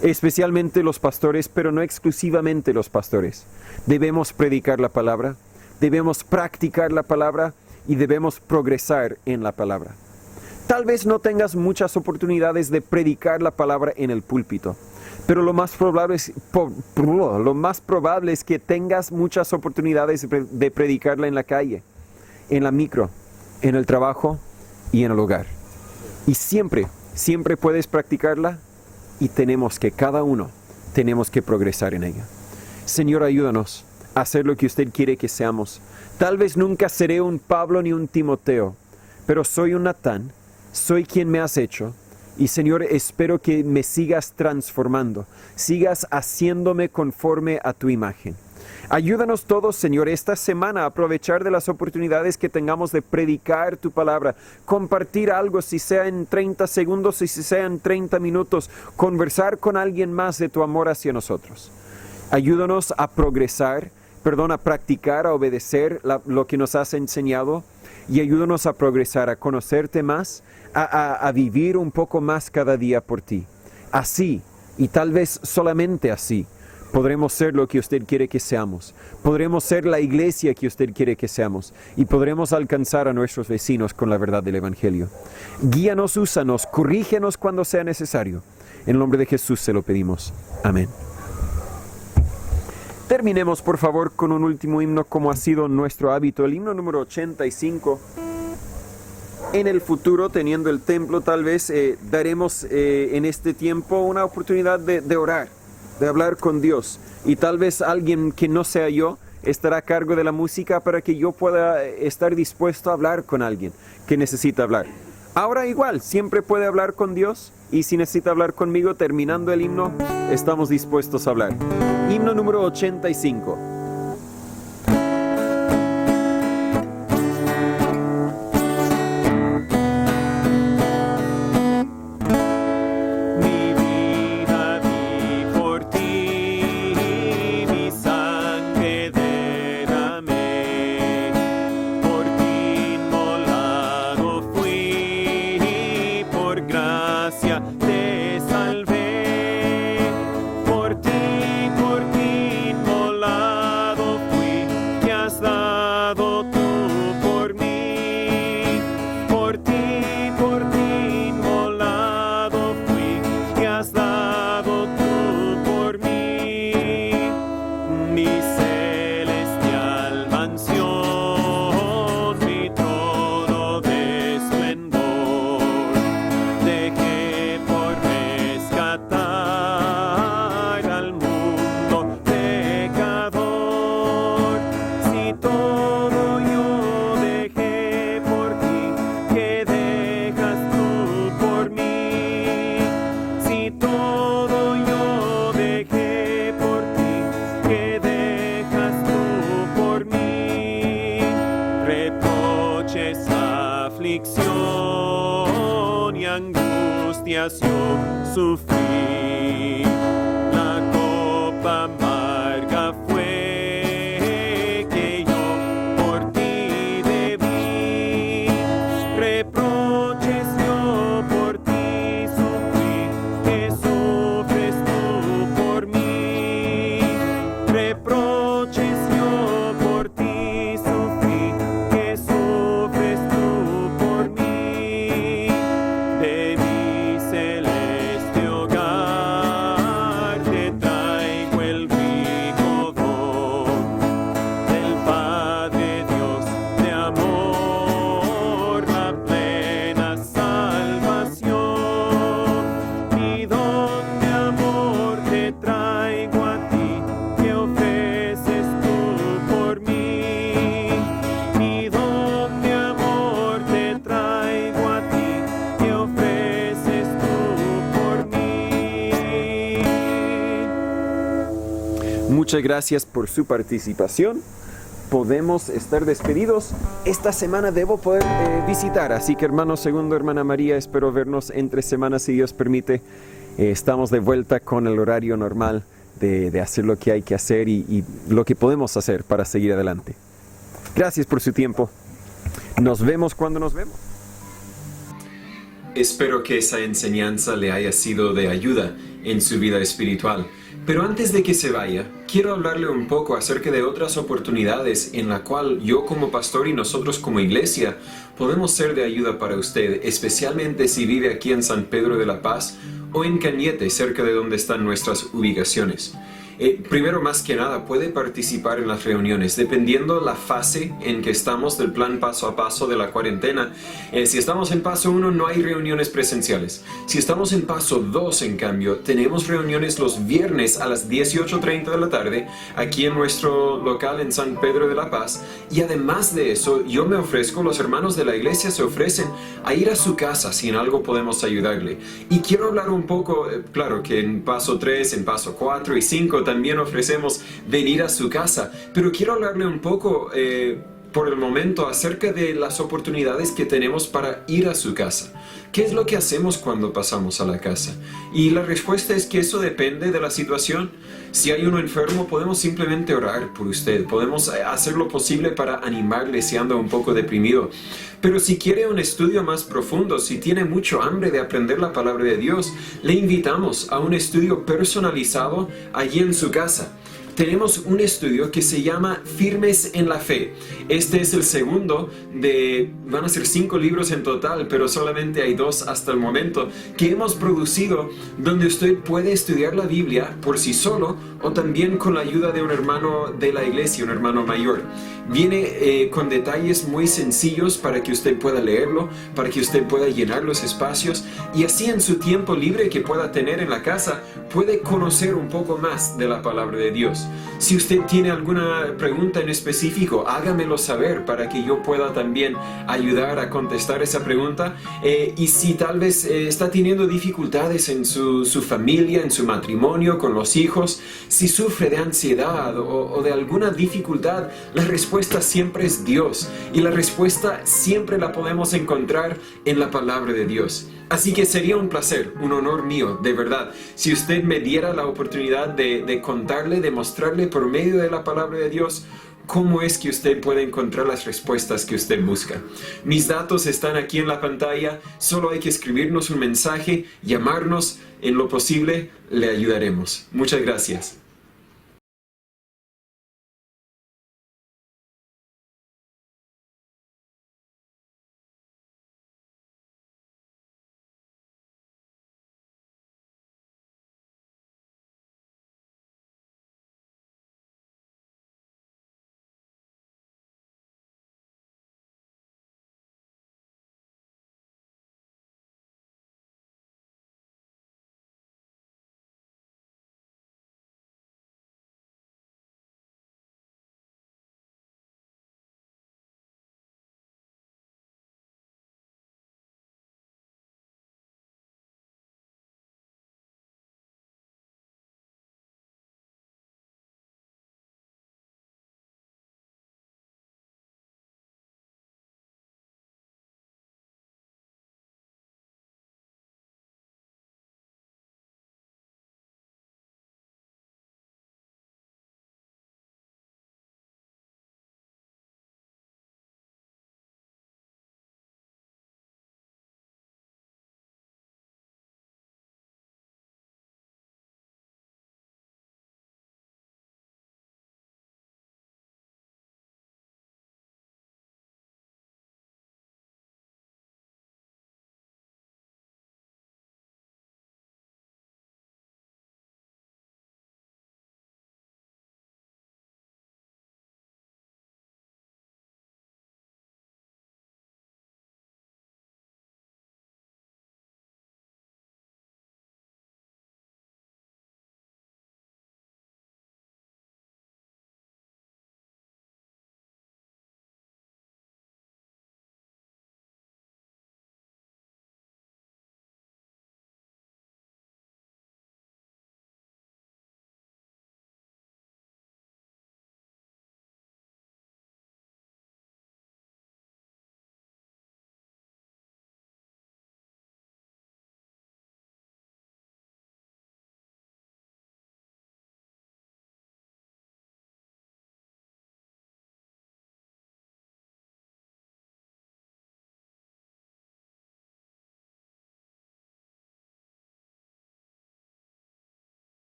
Especialmente los pastores, pero no exclusivamente los pastores. Debemos predicar la palabra, debemos practicar la palabra y debemos progresar en la palabra. Tal vez no tengas muchas oportunidades de predicar la palabra en el púlpito, pero lo más probable es que tengas muchas oportunidades de predicarla en la calle, en la micro, en el trabajo y en el hogar. Y siempre puedes practicarla y cada uno tenemos que progresar en ella. Señor, ayúdanos a hacer lo que usted quiere que seamos. Tal vez nunca seré un Pablo ni un Timoteo, pero soy un Natán, soy quien me has hecho. Y Señor, espero que me sigas transformando, sigas haciéndome conforme a tu imagen. Ayúdanos todos, Señor, esta semana a aprovechar de las oportunidades que tengamos de predicar tu palabra, compartir algo, si sea en 30 segundos y si sea en 30 minutos, conversar con alguien más de tu amor hacia nosotros. Ayúdanos a progresar, a practicar, a obedecer lo que nos has enseñado, y ayúdanos a progresar, a conocerte más, a vivir un poco más cada día por ti. Así, y tal vez solamente así, podremos ser lo que usted quiere que seamos. Podremos ser la iglesia que usted quiere que seamos. Y podremos alcanzar a nuestros vecinos con la verdad del Evangelio. Guíanos, úsanos, corrígenos cuando sea necesario. En el nombre de Jesús se lo pedimos. Amén. Terminemos, por favor, con un último himno, como ha sido nuestro hábito. El himno número 85. En el futuro, teniendo el templo, tal vez daremos en este tiempo una oportunidad de orar, de hablar con Dios, y tal vez alguien que no sea yo estará a cargo de la música para que yo pueda estar dispuesto a hablar con alguien que necesita hablar. Ahora igual, siempre puede hablar con Dios, y si necesita hablar conmigo terminando el himno, estamos dispuestos a hablar. Himno número 85. Mi sangre derramé. humillación sufrí. La copa amarga fue que yo por ti debí. Reproches yo por ti sufrí, que sufres tú por mí. Reproches yo por ti sufrí, que sufres tú por mí. De mi celeste hogar te traigo el rico don del Padre Dios de amor, la plena salvación. Mi don de amor te traigo a ti, que ofreces tú por mí. Mi don de amor te traigo a ti, que ofreces tú por mí. Muchas gracias por su participación. Podemos estar despedidos. Esta semana debo poder visitar, así que hermano segundo, hermana María, espero vernos entre semanas si Dios permite. Estamos de vuelta con el horario normal de hacer lo que hay que hacer y lo que podemos hacer para seguir adelante. Gracias por su tiempo. Nos vemos cuando nos vemos. Espero que esa enseñanza le haya sido de ayuda en su vida espiritual. Pero antes de que se vaya, quiero hablarle un poco acerca de otras oportunidades en la cual yo como pastor y nosotros como iglesia podemos ser de ayuda para usted, especialmente si vive aquí en San Pedro de la Paz o en Cañete, cerca de donde están nuestras ubicaciones. Primero, más que nada, puede participar en las reuniones, dependiendo la fase en que estamos del plan paso a paso de la cuarentena. Si estamos en paso 1, no hay reuniones presenciales. Si estamos en paso 2, en cambio, tenemos reuniones los viernes a las 18:30 de la tarde, aquí en nuestro local en San Pedro de la Paz. Y además de eso, yo me ofrezco, los hermanos de la iglesia se ofrecen a ir a su casa si en algo podemos ayudarle. Y quiero hablar un poco, claro que en paso 3, en paso 4 y 5, también ofrecemos venir a su casa, pero quiero hablarle un poco por el momento acerca de las oportunidades que tenemos para ir a su casa. ¿Qué es lo que hacemos cuando pasamos a la casa? Y la respuesta es que eso depende de la situación. Si hay uno enfermo, podemos simplemente orar por usted. Podemos hacer lo posible para animarle si anda un poco deprimido. Pero si quiere un estudio más profundo, si tiene mucho hambre de aprender la palabra de Dios, le invitamos a un estudio personalizado allí en su casa. Tenemos un estudio que se llama Firmes en la Fe. Este es el segundo van a ser 5 libros en total, pero solamente hay 2 hasta el momento, que hemos producido, donde usted puede estudiar la Biblia por sí solo o también con la ayuda de un hermano de la iglesia, un hermano mayor. Viene con detalles muy sencillos para que usted pueda leerlo, para que usted pueda llenar los espacios y así en su tiempo libre que pueda tener en la casa, puede conocer un poco más de la palabra de Dios. Si usted tiene alguna pregunta en específico, hágamelo saber para que yo pueda también ayudar a contestar esa pregunta. Y si tal vez está teniendo dificultades en su familia, en su matrimonio, con los hijos, si sufre de ansiedad o de alguna dificultad, la respuesta siempre es Dios. Y la respuesta siempre la podemos encontrar en la palabra de Dios. Así que sería un placer, un honor mío, de verdad, si usted me diera la oportunidad de contarle, de mostrarle por medio de la palabra de Dios cómo es que usted puede encontrar las respuestas que usted busca. Mis datos están aquí en la pantalla, solo hay que escribirnos un mensaje, llamarnos, en lo posible le ayudaremos. Muchas gracias.